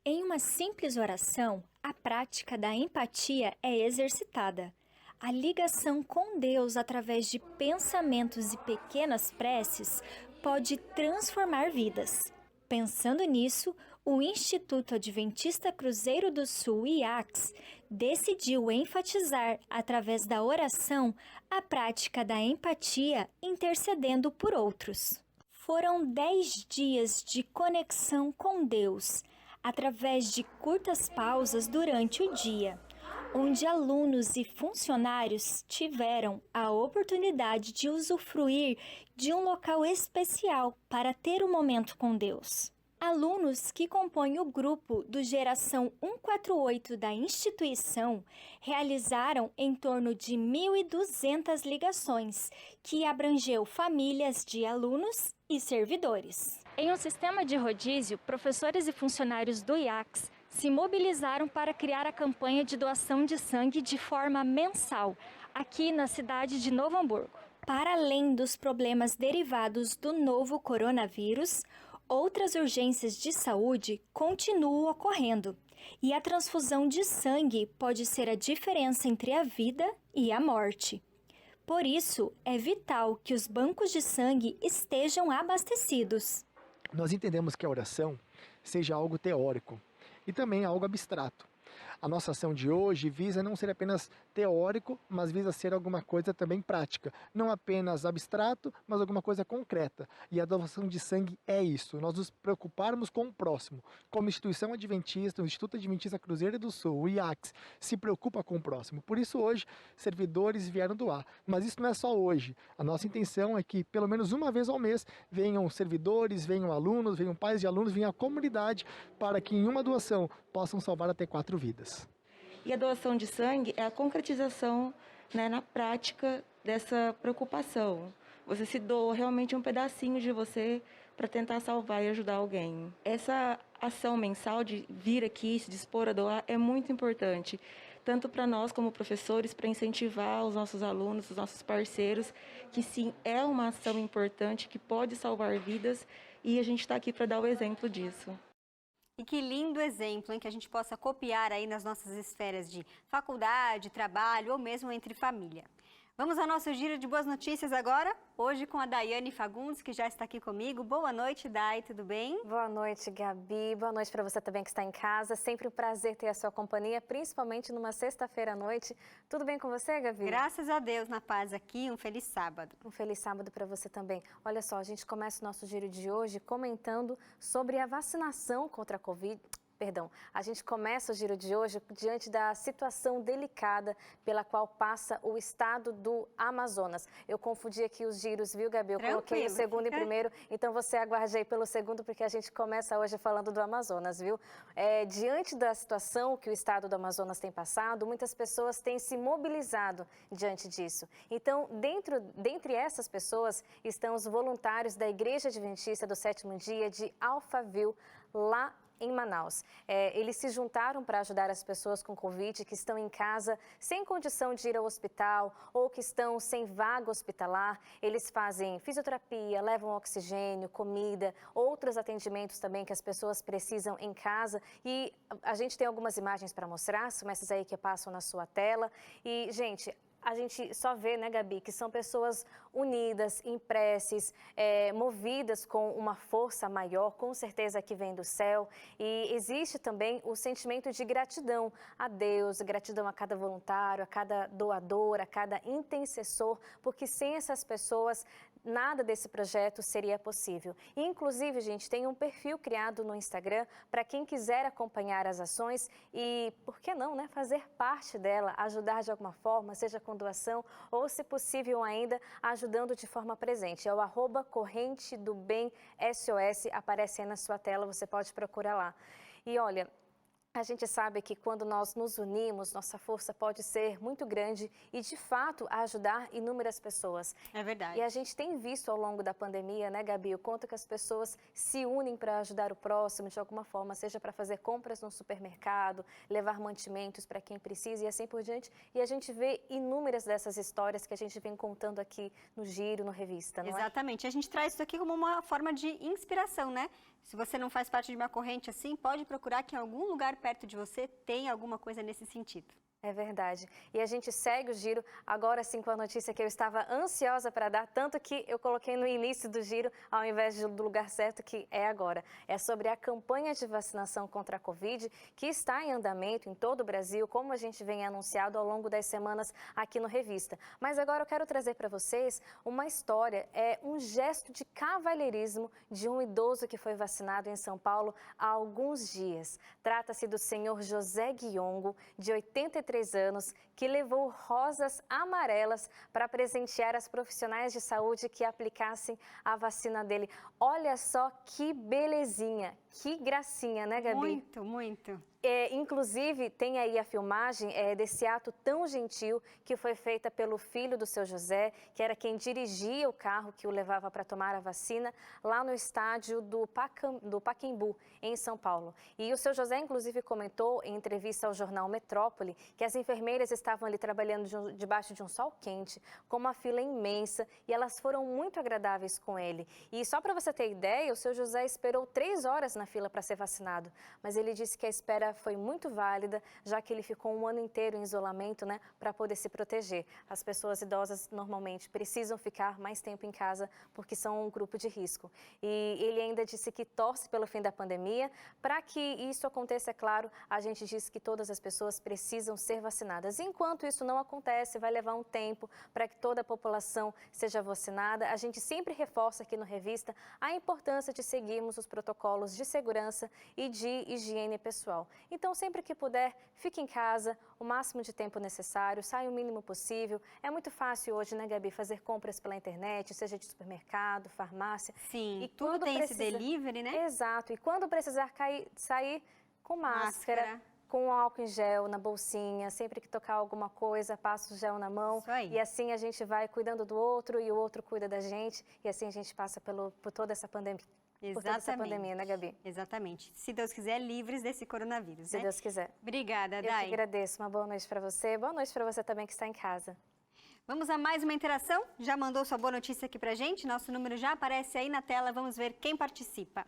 Em uma simples oração, a prática da empatia é exercitada. A ligação com Deus através de pensamentos e pequenas preces pode transformar vidas. Pensando nisso, o Instituto Adventista Cruzeiro do Sul, IACS, decidiu enfatizar, através da oração, a prática da empatia intercedendo por outros. Foram 10 dias de conexão com Deus, através de curtas pausas durante o dia, onde alunos e funcionários tiveram a oportunidade de usufruir de um local especial para ter um momento com Deus. Alunos que compõem o grupo do Geração 148 da instituição realizaram em torno de 1.200 ligações, que abrangeu famílias de alunos e servidores. Em um sistema de rodízio, professores e funcionários do IACS se mobilizaram para criar a campanha de doação de sangue de forma mensal, aqui na cidade de Novo Hamburgo. Para além dos problemas derivados do novo coronavírus, outras urgências de saúde continuam ocorrendo, e a transfusão de sangue pode ser a diferença entre a vida e a morte. Por isso, é vital que os bancos de sangue estejam abastecidos. Nós entendemos que a oração seja algo teórico e também algo abstrato. A nossa ação de hoje visa não ser apenas teórico, mas visa ser alguma coisa também prática. Não apenas abstrato, mas alguma coisa concreta. E a doação de sangue é isso, nós nos preocuparmos com o próximo. Como instituição adventista, o Instituto Adventista Cruzeiro do Sul, o IACS, se preocupa com o próximo. Por isso hoje, servidores vieram doar. Mas isso não é só hoje. A nossa intenção é que, pelo menos uma vez ao mês, venham servidores, venham alunos, venham pais de alunos, venham a comunidade, para que em uma doação possam salvar até 4 vidas. E a doação de sangue é a concretização, na prática dessa preocupação. Você se doa realmente um pedacinho de você para tentar salvar e ajudar alguém. Essa ação mensal de vir aqui, se dispor a doar, é muito importante, tanto para nós como professores, para incentivar os nossos alunos, os nossos parceiros, que sim, é uma ação importante, que pode salvar vidas, e a gente está aqui para dar o exemplo disso. E que lindo exemplo, em que a gente possa copiar aí nas nossas esferas de faculdade, trabalho ou mesmo entre família. Vamos ao nosso giro de boas notícias agora, hoje com a Daiane Fagundes, que já está aqui comigo. Boa noite, Dai, tudo bem? Boa noite, Gabi. Boa noite para você também que está em casa. Sempre um prazer ter a sua companhia, principalmente numa sexta-feira à noite. Tudo bem com você, Gabi? Graças a Deus, na paz aqui. Um feliz sábado. Um feliz sábado para você também. Olha só, a gente começa o nosso giro de hoje comentando sobre a vacinação contra a Covid. A gente começa o giro de hoje diante da situação delicada pela qual passa o estado do Amazonas. Eu confundi aqui os giros, viu, Gabi? Eu coloquei o segundo em primeiro, então você aguarde aí pelo segundo, porque a gente começa hoje falando do Amazonas, viu? Diante da situação que o estado do Amazonas tem passado, muitas pessoas têm se mobilizado diante disso. Então, dentre essas pessoas estão os voluntários da Igreja Adventista do Sétimo Dia de Alphaville, lá em Manaus. Eles se juntaram para ajudar as pessoas com Covid que estão em casa sem condição de ir ao hospital ou que estão sem vaga hospitalar. Eles fazem fisioterapia, levam oxigênio, comida, outros atendimentos também que as pessoas precisam em casa. E a gente tem algumas imagens para mostrar, são essas aí que passam na sua tela. E, gente, a gente só vê, né, Gabi, que são pessoas unidas, em preces, movidas com uma força maior, com certeza que vem do céu. E existe também o sentimento de gratidão a Deus, gratidão a cada voluntário, a cada doador, a cada intercessor, porque sem essas pessoas nada desse projeto seria possível. E, inclusive, gente, tem um perfil criado no Instagram para quem quiser acompanhar as ações e, por que não, né, fazer parte dela, ajudar de alguma forma, seja com doação ou, se possível ainda, ajudando de forma presente. É o @Corrente do Bem SOS, aparece aí na sua tela, você pode procurar lá. E olha, A gente sabe que quando nós nos unimos, nossa força pode ser muito grande e, de fato, ajudar inúmeras pessoas. É verdade. E a gente tem visto ao longo da pandemia, né, Gabi, o quanto que as pessoas se unem para ajudar o próximo de alguma forma, seja para fazer compras no supermercado, levar mantimentos para quem precisa e assim por diante. E a gente vê inúmeras dessas histórias que a gente vem contando aqui no Giro, no Revista, não é? Exatamente. A gente traz isso aqui como uma forma de inspiração, né? Se você não faz parte de uma corrente assim, pode procurar que em algum lugar perto de você tem alguma coisa nesse sentido. É verdade. E a gente segue o Giro agora sim com a notícia que eu estava ansiosa para dar, tanto que eu coloquei no início do Giro, ao invés do lugar certo, que é agora. É sobre a campanha de vacinação contra a Covid, que está em andamento em todo o Brasil, como a gente vem anunciado ao longo das semanas aqui no Revista. Mas agora eu quero trazer para vocês uma história, um gesto de cavalheirismo de um idoso que foi vacinado em São Paulo há alguns dias. Trata-se do senhor José Guiongo, de 83 anos, que levou rosas amarelas para presentear as profissionais de saúde que aplicassem a vacina dele. Olha só que belezinha, que gracinha, né, Gabi? Muito, muito. Inclusive, tem aí a filmagem desse ato tão gentil que foi feita pelo filho do seu José, que era quem dirigia o carro que o levava para tomar a vacina, lá no estádio do Pacaembu, em São Paulo. E o seu José, inclusive, comentou em entrevista ao jornal Metrópole que as enfermeiras estavam ali trabalhando debaixo de um sol quente, com uma fila imensa, e elas foram muito agradáveis com ele. E só para você ter ideia, o seu José esperou 3 horas na fila para ser vacinado, mas ele disse que a espera foi muito válida, já que ele ficou um ano inteiro em isolamento, né, para poder se proteger. As pessoas idosas normalmente precisam ficar mais tempo em casa porque são um grupo de risco. E ele ainda disse que torce pelo fim da pandemia. Para que isso aconteça, é claro, a gente diz que todas as pessoas precisam ser vacinadas. Enquanto isso não acontece, vai levar um tempo para que toda a população seja vacinada. A gente sempre reforça aqui no Revista a importância de seguirmos os protocolos de segurança e de higiene pessoal. Então, sempre que puder, fique em casa o máximo de tempo necessário, saia o mínimo possível. É muito fácil hoje, né, Gabi, fazer compras pela internet, seja de supermercado, farmácia. Sim, e tudo tem esse delivery, né? Exato, e quando precisar sair com máscara. Com álcool em gel na bolsinha, sempre que tocar alguma coisa, passa o gel na mão. Isso aí. E assim a gente vai cuidando do outro e o outro cuida da gente. E assim a gente passa por toda essa pandemia. Exatamente. Por toda essa pandemia, né, Gabi? Exatamente. Se Deus quiser, livres desse coronavírus, Se Deus quiser. Obrigada, Dai. Eu que agradeço. Uma boa noite para você. Boa noite para você também que está em casa. Vamos a mais uma interação? Já mandou sua boa notícia aqui pra gente? Nosso número já aparece aí na tela, vamos ver quem participa.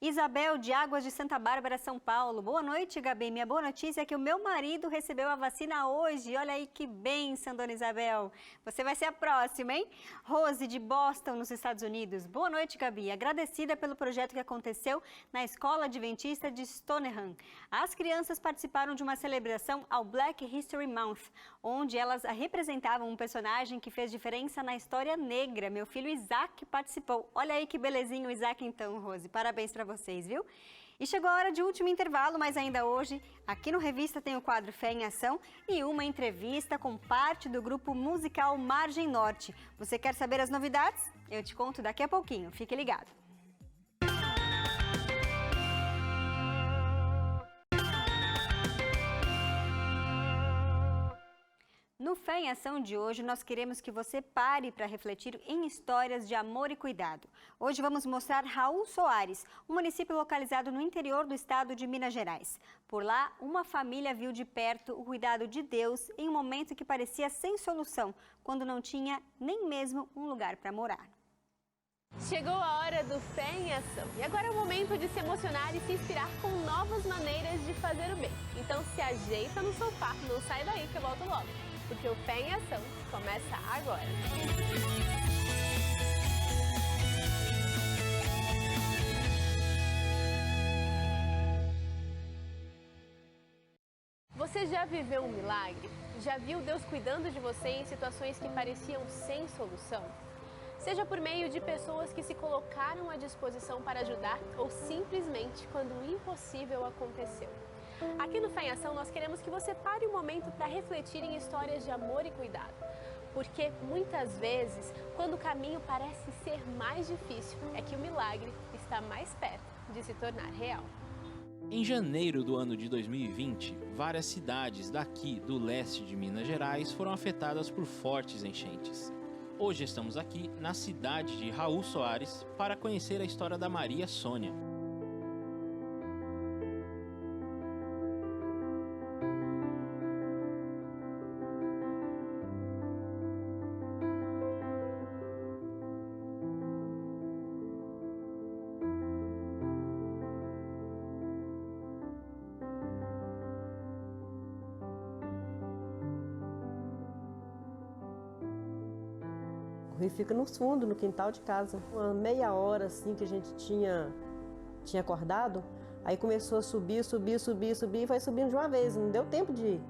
Isabel, de Águas de Santa Bárbara, São Paulo. Boa noite, Gabi. Minha boa notícia é que o meu marido recebeu a vacina hoje. Olha aí que bênção, dona Isabel. Você vai ser a próxima, hein? Rose, de Boston, nos Estados Unidos. Boa noite, Gabi. Agradecida pelo projeto que aconteceu na Escola Adventista de Stoneham. As crianças participaram de uma celebração ao Black History Month, onde elas representavam um personagem que fez diferença na história negra. Meu filho Isaac participou. Olha aí que belezinho o Isaac então, Rose. Parabéns para vocês, viu? E chegou a hora de último intervalo, mas ainda hoje, aqui no Revista tem o quadro Fé em Ação e uma entrevista com parte do grupo musical Margem Norte. Você quer saber as novidades? Eu te conto daqui a pouquinho. Fique ligado. No Fé em Ação de hoje, nós queremos que você pare para refletir em histórias de amor e cuidado. Hoje vamos mostrar Raul Soares, um município localizado no interior do estado de Minas Gerais. Por lá, uma família viu de perto o cuidado de Deus em um momento que parecia sem solução, quando não tinha nem mesmo um lugar para morar. Chegou a hora do Fé em Ação. E agora é o momento de se emocionar e se inspirar com novas maneiras de fazer o bem. Então se ajeita no sofá, não sai daí que eu volto logo. Porque o Fé em Ação começa agora. Você já viveu um milagre? Já viu Deus cuidando de você em situações que pareciam sem solução? Seja por meio de pessoas que se colocaram à disposição para ajudar ou simplesmente quando o impossível aconteceu. Aqui no Fé em Ação nós queremos que você pare um momento para refletir em histórias de amor e cuidado. Porque muitas vezes, quando o caminho parece ser mais difícil, é que o milagre está mais perto de se tornar real. Em janeiro do ano de 2020, várias cidades daqui do leste de Minas Gerais foram afetadas por fortes enchentes. Hoje estamos aqui na cidade de Raul Soares para conhecer a história da Maria Sônia. O rio fica no fundo, no quintal de casa. Uma meia hora assim que a gente tinha acordado, aí começou a subir, e foi subindo de uma vez, não deu tempo de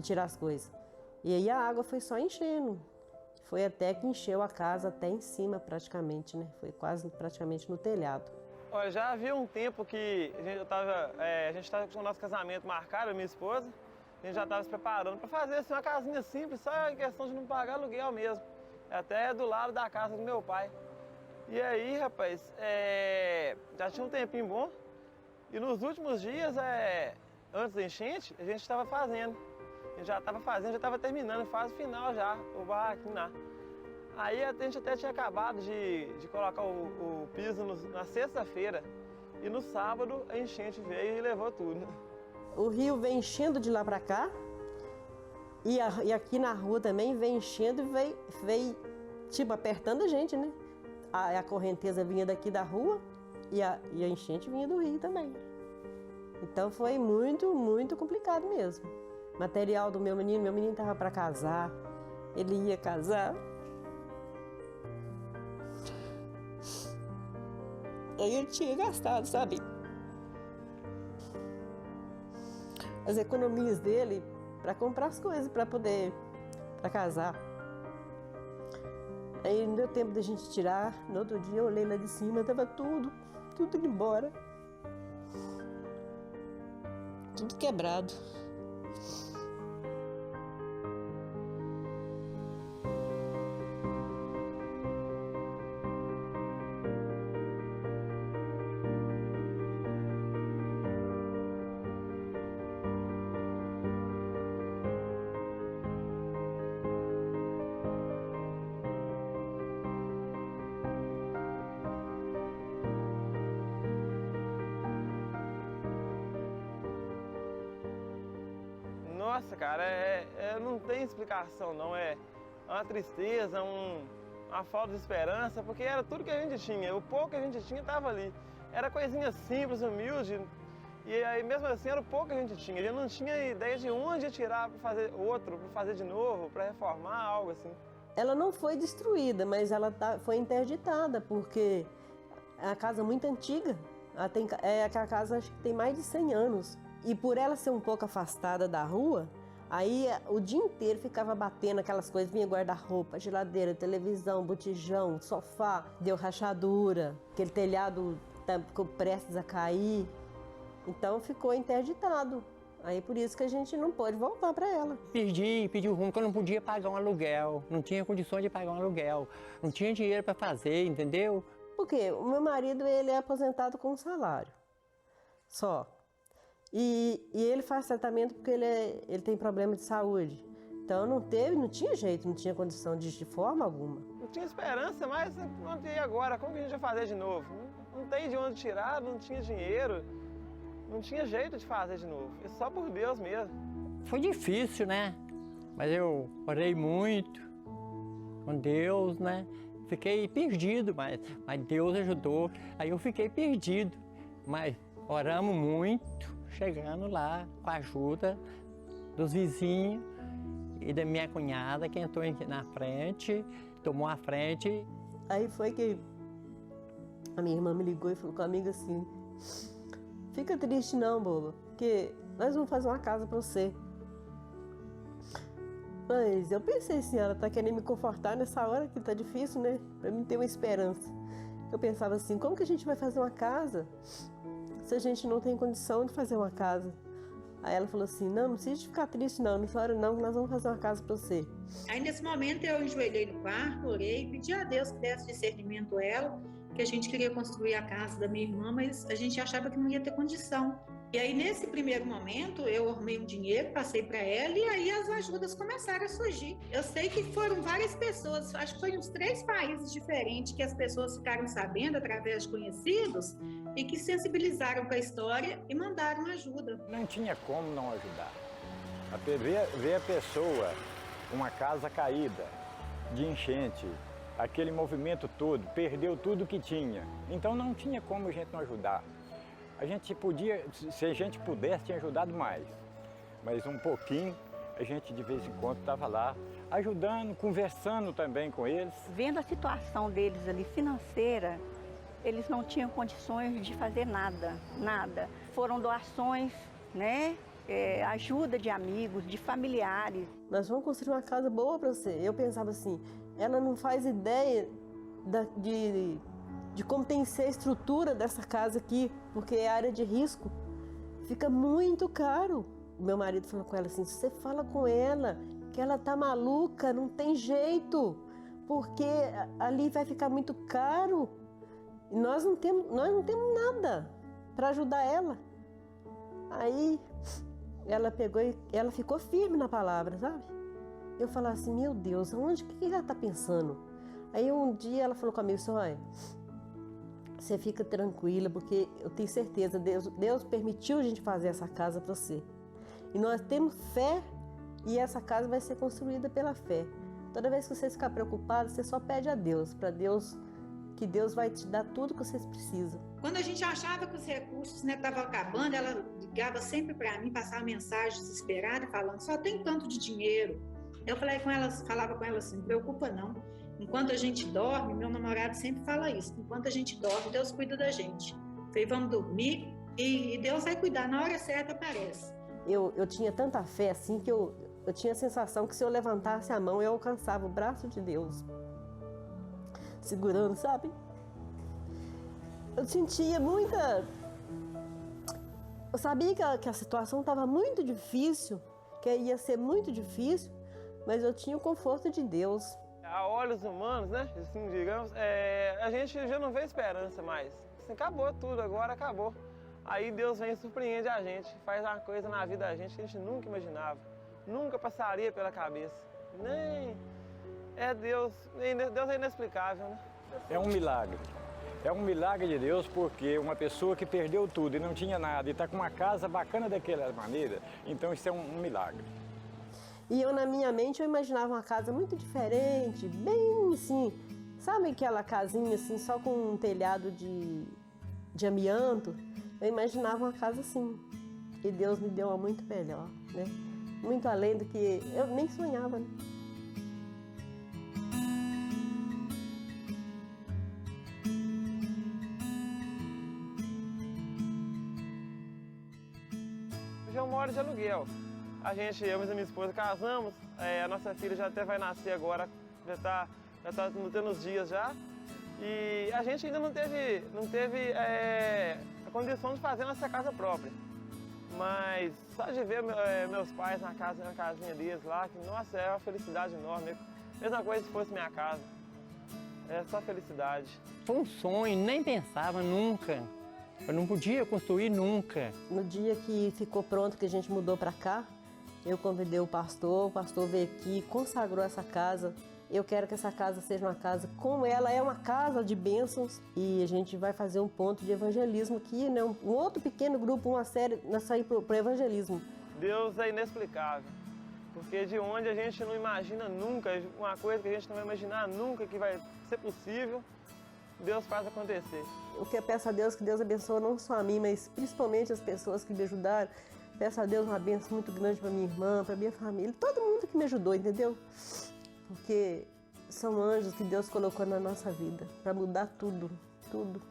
tirar as coisas. E aí a água foi só enchendo. Foi até que encheu a casa até em cima praticamente, né? Foi quase praticamente no telhado. Olha, já havia um tempo que a gente estava com o nosso casamento marcado, minha esposa, a gente já estava se preparando para fazer assim, uma casinha simples, só em questão de não pagar aluguel mesmo. Até do lado da casa do meu pai. E aí, rapaz, já tinha um tempinho bom. E nos últimos dias, antes da enchente, a gente estava fazendo. A gente já estava fazendo, já estava terminando, fase final já, o barraquinho lá. Aí a gente até tinha acabado de colocar o piso na sexta-feira. E no sábado a enchente veio e levou tudo. O rio vem enchendo de lá para cá. E aqui na rua também vem enchendo e veio tipo, apertando a gente, né? A correnteza vinha daqui da rua e a enchente vinha do rio também. Então foi muito, muito complicado mesmo. Material do meu menino estava para casar, ele ia casar. Aí ele tinha gastado, sabe? As economias dele para comprar as coisas para casar. Aí não deu tempo da gente tirar. No outro dia eu olhei lá de cima, tava tudo indo embora. Tudo quebrado. Nossa, cara, não tem explicação não, é uma tristeza, uma falta de esperança, porque era tudo que a gente tinha, o pouco que a gente tinha estava ali. Era coisinha simples, humilde, e aí mesmo assim era o pouco que a gente tinha. A gente não tinha ideia de onde tirar para fazer outro, para fazer de novo, para reformar, algo assim. Ela não foi destruída, mas ela foi interditada, porque é uma casa muito antiga, a casa acho que tem mais de 100 anos. E por ela ser um pouco afastada da rua, aí o dia inteiro ficava batendo aquelas coisas, vinha guarda-roupa, geladeira, televisão, botijão, sofá, deu rachadura, aquele telhado ficou prestes a cair, então ficou interditado. Aí por isso que a gente não pôde voltar para ela. Pedi o rumo que eu não podia pagar um aluguel, não tinha condições de pagar um aluguel, não tinha dinheiro para fazer, entendeu? Porque o meu marido, ele é aposentado com um salário, só. E ele faz tratamento porque ele tem problema de saúde. Então não tinha jeito, não tinha condição de forma alguma. Não tinha esperança, mas não tinha agora, como que a gente vai fazer de novo? Não tem de onde tirar, não tinha dinheiro, não tinha jeito de fazer de novo. É só por Deus mesmo. Foi difícil, né? Mas eu orei muito com Deus, né? Fiquei perdido, mas Deus ajudou. Aí eu fiquei perdido, mas oramos muito. Chegando lá com a ajuda dos vizinhos e da minha cunhada, que entrou na frente, tomou a frente. Aí foi que a minha irmã me ligou e falou comigo assim: fica triste não, boba, porque nós vamos fazer uma casa para você. Mas eu pensei assim, ela tá querendo me confortar nessa hora que tá difícil, né? Para mim ter uma esperança. Eu pensava assim, como que a gente vai fazer uma casa se a gente não tem condição de fazer uma casa? Aí ela falou assim, não precisa ficar triste não chora não, que nós vamos fazer uma casa para você. Aí nesse momento eu enjoelhei no quarto, orei, pedi a Deus que desse discernimento a ela, que a gente queria construir a casa da minha irmã, mas a gente achava que não ia ter condição E aí, nesse primeiro momento, eu arrumei um dinheiro, passei para ela e aí as ajudas começaram a surgir. Eu sei que foram várias pessoas, acho que foi uns 3 países diferentes que as pessoas ficaram sabendo através de conhecidos e que sensibilizaram com a história e mandaram ajuda. Não tinha como não ajudar. Ver a pessoa, uma casa caída, de enchente, aquele movimento todo, perdeu tudo que tinha. Então não tinha como a gente não ajudar. A gente podia, se a gente pudesse, tinha ajudado mais. Mas um pouquinho, a gente de vez em quando estava lá, ajudando, conversando também com eles. Vendo a situação deles ali financeira, eles não tinham condições de fazer nada, nada. Foram doações, né? Ajuda de amigos, de familiares. Nós vamos construir uma casa boa para você. Eu pensava assim, ela não faz ideia de como tem que ser a estrutura dessa casa aqui, porque é área de risco. Fica muito caro. Meu marido falou com ela assim, você fala com ela que ela tá maluca, não tem jeito, porque ali vai ficar muito caro. E nós não temos nada para ajudar ela. Aí ela pegou e ela ficou firme na palavra, sabe? Eu falava assim, meu Deus, onde que ela tá pensando? Aí um dia ela falou comigo assim, olha, você fica tranquila, porque eu tenho certeza, Deus permitiu a gente fazer essa casa para você. E nós temos fé e essa casa vai ser construída pela fé. Toda vez que você ficar preocupado, você só pede a Deus, para Deus, que Deus vai te dar tudo que vocês precisam. Quando a gente achava que os recursos estavam acabando, ela ligava sempre para mim, passava mensagem desesperada, falando, só tem tanto de dinheiro. Eu falava com ela assim, não preocupa não. Enquanto a gente dorme, meu namorado sempre fala isso, enquanto a gente dorme, Deus cuida da gente. Eu falei, vamos dormir e Deus vai cuidar, na hora certa aparece. Eu tinha tanta fé assim que eu tinha a sensação que se eu levantasse a mão, eu alcançava o braço de Deus. Segurando, sabe? Eu sentia muita... Eu sabia que a situação estava muito difícil, que ia ser muito difícil, mas eu tinha o conforto de Deus. A olhos humanos, né, assim, digamos, a gente já não vê esperança mais. Assim, acabou tudo, agora acabou. Aí Deus vem e surpreende a gente, faz uma coisa na vida da gente que a gente nunca imaginava, nunca passaria pela cabeça. Nem... Deus é inexplicável, né? É um milagre. É um milagre de Deus porque uma pessoa que perdeu tudo e não tinha nada e está com uma casa bacana daquela maneira, então isso é um milagre. E eu, na minha mente, eu imaginava uma casa muito diferente, bem assim, sabe aquela casinha assim, só com um telhado de amianto? Eu imaginava uma casa assim. E Deus me deu uma muito melhor, né? Muito além do que eu nem sonhava, né? Hoje eu moro de aluguel. Eu e minha esposa casamos, a nossa filha já até vai nascer agora, já tá tendo uns dias já. E a gente ainda não teve a condição de fazer nossa casa própria. Mas só de ver meus pais na casinha deles lá, que nossa, é uma felicidade enorme. Mesma coisa se fosse minha casa. É só felicidade. Foi um sonho, nem pensava nunca. Eu não podia construir nunca. No dia que ficou pronto, que a gente mudou para cá, eu convidei o pastor veio aqui, consagrou essa casa. Eu quero que essa casa seja uma casa como ela é uma casa de bênçãos. E a gente vai fazer um ponto de evangelismo aqui, né? Um outro pequeno grupo, uma série, nós sair para o evangelismo. Deus é inexplicável, porque de onde a gente não imagina nunca, uma coisa que a gente não vai imaginar nunca que vai ser possível, Deus faz acontecer. O que eu peço a Deus, que Deus abençoe não só a mim, mas principalmente as pessoas que me ajudaram. Peço a Deus uma bênção muito grande para minha irmã, para minha família, todo mundo que me ajudou, entendeu? Porque são anjos que Deus colocou na nossa vida para mudar tudo, tudo.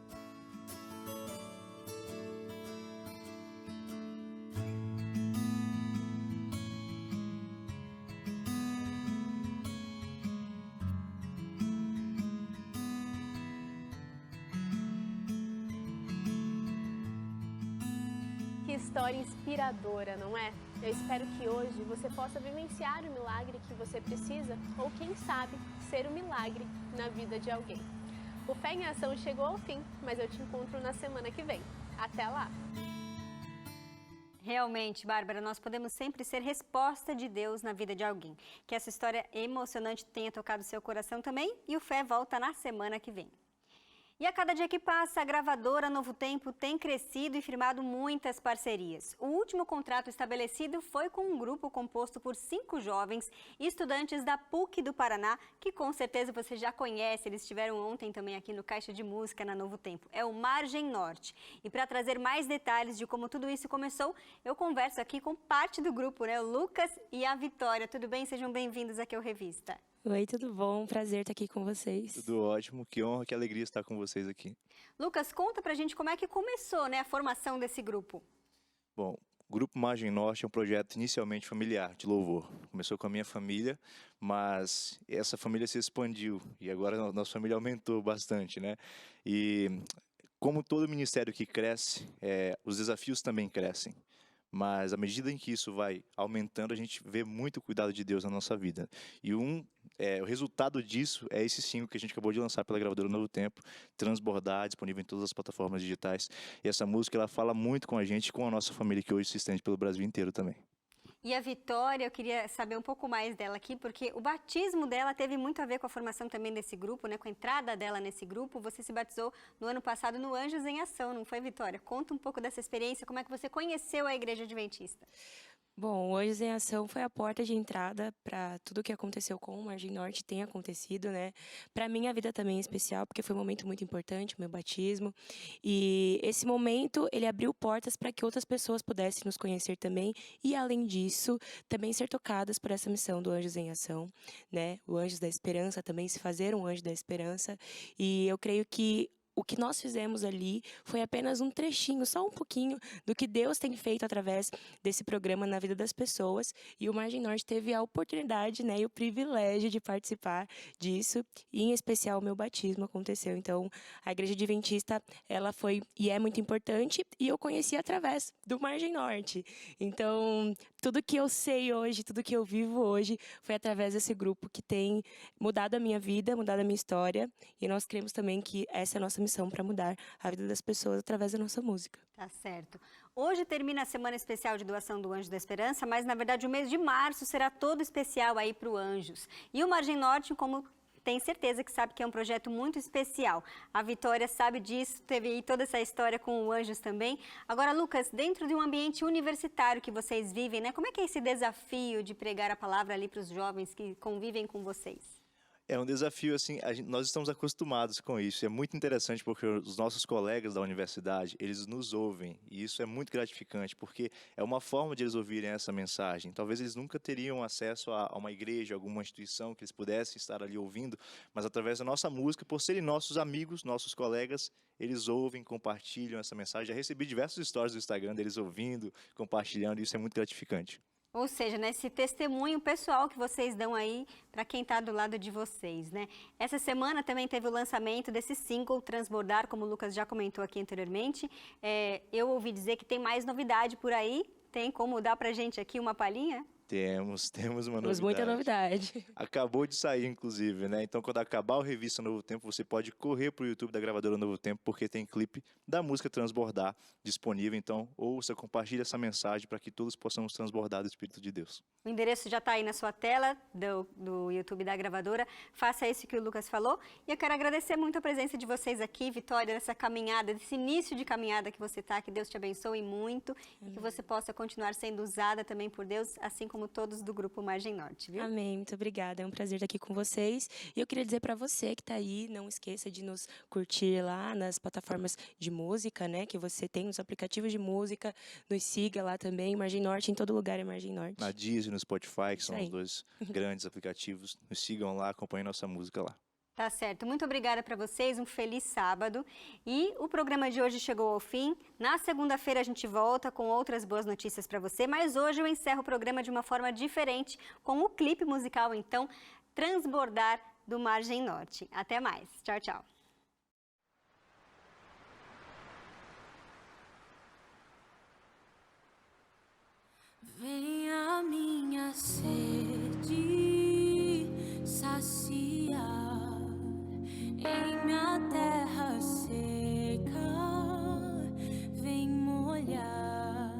Que história inspiradora, não é? Eu espero que hoje você possa vivenciar o milagre que você precisa ou, quem sabe, ser um milagre na vida de alguém. O Fé em Ação chegou ao fim, mas eu te encontro na semana que vem. Até lá! Realmente, Bárbara, nós podemos sempre ser resposta de Deus na vida de alguém. Que essa história emocionante tenha tocado seu coração também e o Fé volta na semana que vem. E a cada dia que passa, a gravadora Novo Tempo tem crescido e firmado muitas parcerias. O último contrato estabelecido foi com um grupo composto por 5 jovens estudantes da PUC do Paraná, que com certeza você já conhece, eles estiveram ontem também aqui no Caixa de Música na Novo Tempo. É o Margem Norte. E para trazer mais detalhes de como tudo isso começou, eu converso aqui com parte do grupo, né? O Lucas e a Vitória. Tudo bem? Sejam bem-vindos aqui ao Revista. Oi, tudo bom? Prazer estar aqui com vocês. Tudo ótimo, que honra, que alegria estar com vocês aqui. Lucas, conta pra gente como é que começou, né, a formação desse grupo. Bom, o Grupo Margem Norte é um projeto inicialmente familiar, de louvor. Começou com a minha família, mas essa família se expandiu e agora a nossa família aumentou bastante, né? E como todo ministério que cresce, os desafios também crescem. Mas à medida em que isso vai aumentando, a gente vê muito cuidado de Deus na nossa vida. E o resultado disso é esse single que a gente acabou de lançar pela gravadora Novo Tempo, Transbordar, disponível em todas as plataformas digitais. E essa música ela fala muito com a gente, com a nossa família que hoje se estende pelo Brasil inteiro também. E a Vitória, eu queria saber um pouco mais dela aqui, porque o batismo dela teve muito a ver com a formação também desse grupo, né? Com a entrada dela nesse grupo. Você se batizou no ano passado no Anjos em Ação, não foi, Vitória? Conta um pouco dessa experiência, como é que você conheceu a Igreja Adventista? Bom, o Anjos em Ação foi a porta de entrada para tudo o que aconteceu com o Margem Norte, tem acontecido, né? Para mim, a vida também é especial, porque foi um momento muito importante, o meu batismo. E esse momento, ele abriu portas para que outras pessoas pudessem nos conhecer também. E, além disso, também ser tocadas por essa missão do Anjos em Ação, né? O Anjos da Esperança, também se fazer um Anjo da Esperança. E eu creio que o que nós fizemos ali foi apenas um trechinho, só um pouquinho do que Deus tem feito através desse programa na vida das pessoas. E o Margem Norte teve a oportunidade, né, e o privilégio de participar disso. E, em especial, o meu batismo aconteceu. Então, a Igreja Adventista, ela foi e é muito importante. E eu conheci através do Margem Norte. Então, tudo que eu sei hoje, tudo que eu vivo hoje, foi através desse grupo que tem mudado a minha vida, mudado a minha história. E nós cremos também que essa é a nossa missão para mudar a vida das pessoas através da nossa música. Tá certo. Hoje termina a Semana Especial de Doação do Anjo da Esperança, mas na verdade o mês de março será todo especial aí para o Anjos. E o Margem Norte, como tem certeza que sabe que é um projeto muito especial. A Vitória sabe disso, teve aí toda essa história com o Anjos também. Agora, Lucas, dentro de um ambiente universitário que vocês vivem, né? Como é que é esse desafio de pregar a palavra ali para os jovens que convivem com vocês? É um desafio, assim, nós estamos acostumados com isso. É muito interessante porque os nossos colegas da universidade, eles nos ouvem. E isso é muito gratificante, porque é uma forma de eles ouvirem essa mensagem. Talvez eles nunca teriam acesso a uma igreja, alguma instituição que eles pudessem estar ali ouvindo, mas através da nossa música, por serem nossos amigos, nossos colegas, eles ouvem, compartilham essa mensagem. Já recebi diversos stories do Instagram deles ouvindo, compartilhando, e isso é muito gratificante. Ou seja, né, esse testemunho pessoal que vocês dão aí para quem está do lado de vocês, né? Essa semana também teve o lançamento desse single, Transbordar, como o Lucas já comentou aqui anteriormente. Eu ouvi dizer que tem mais novidade por aí. Tem como dar pra gente aqui uma palhinha? Temos uma novidade. Temos muita novidade. Acabou de sair, inclusive, né? Então, quando acabar o Revista Novo Tempo, você pode correr para o YouTube da gravadora Novo Tempo, porque tem clipe da música Transbordar disponível. Então, ouça, compartilhe essa mensagem para que todos possamos transbordar do Espírito de Deus. O endereço já está aí na sua tela do YouTube da gravadora. Faça isso que o Lucas falou. E eu quero agradecer muito a presença de vocês aqui, Vitória, nessa caminhada, desse início de caminhada que você está. Que Deus te abençoe muito e que você possa continuar sendo usada também por Deus, assim como todos do Grupo Margem Norte, viu? Amém, muito obrigada, é um prazer estar aqui com vocês. E eu queria dizer para você que está aí, não esqueça de nos curtir lá nas plataformas de música, né, que você tem, nos aplicativos de música, nos siga lá também, Margem Norte, em todo lugar é Margem Norte. Na Deezer, no Spotify, que são os dois grandes aplicativos, nos sigam lá, acompanhem nossa música lá. Tá certo. Muito obrigada para vocês, um feliz sábado. E o programa de hoje chegou ao fim. Na segunda-feira a gente volta com outras boas notícias para você, mas hoje eu encerro o programa de uma forma diferente, com o clipe musical, então, Transbordar, do Margem Norte. Até mais. Tchau, tchau. Vem a minha sede saciar em minha terra seca, vem molhar.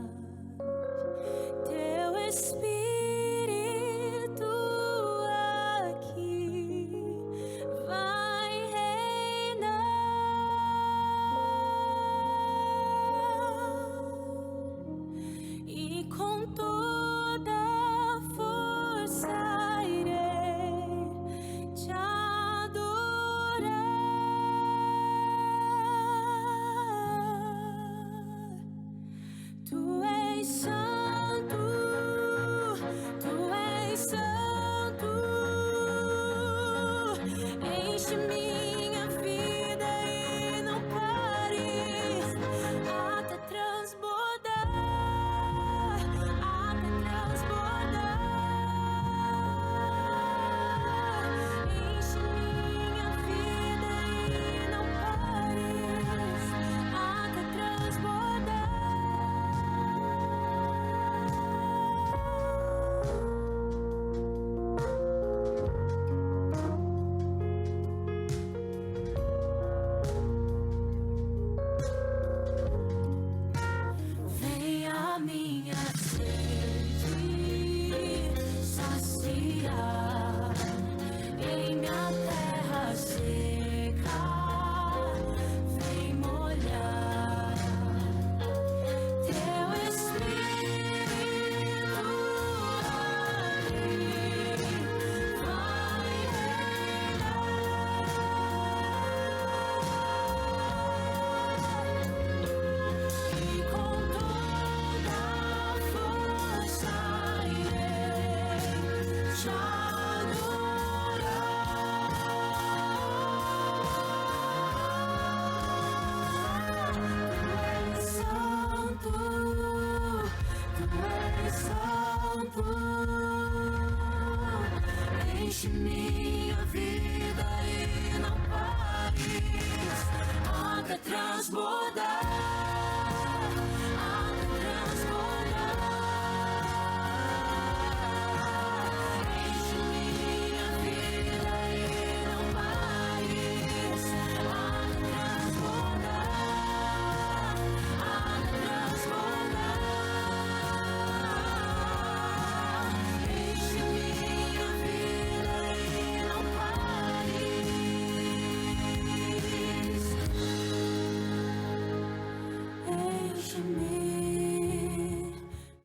Enche minha vida e não pares. Água transbordante.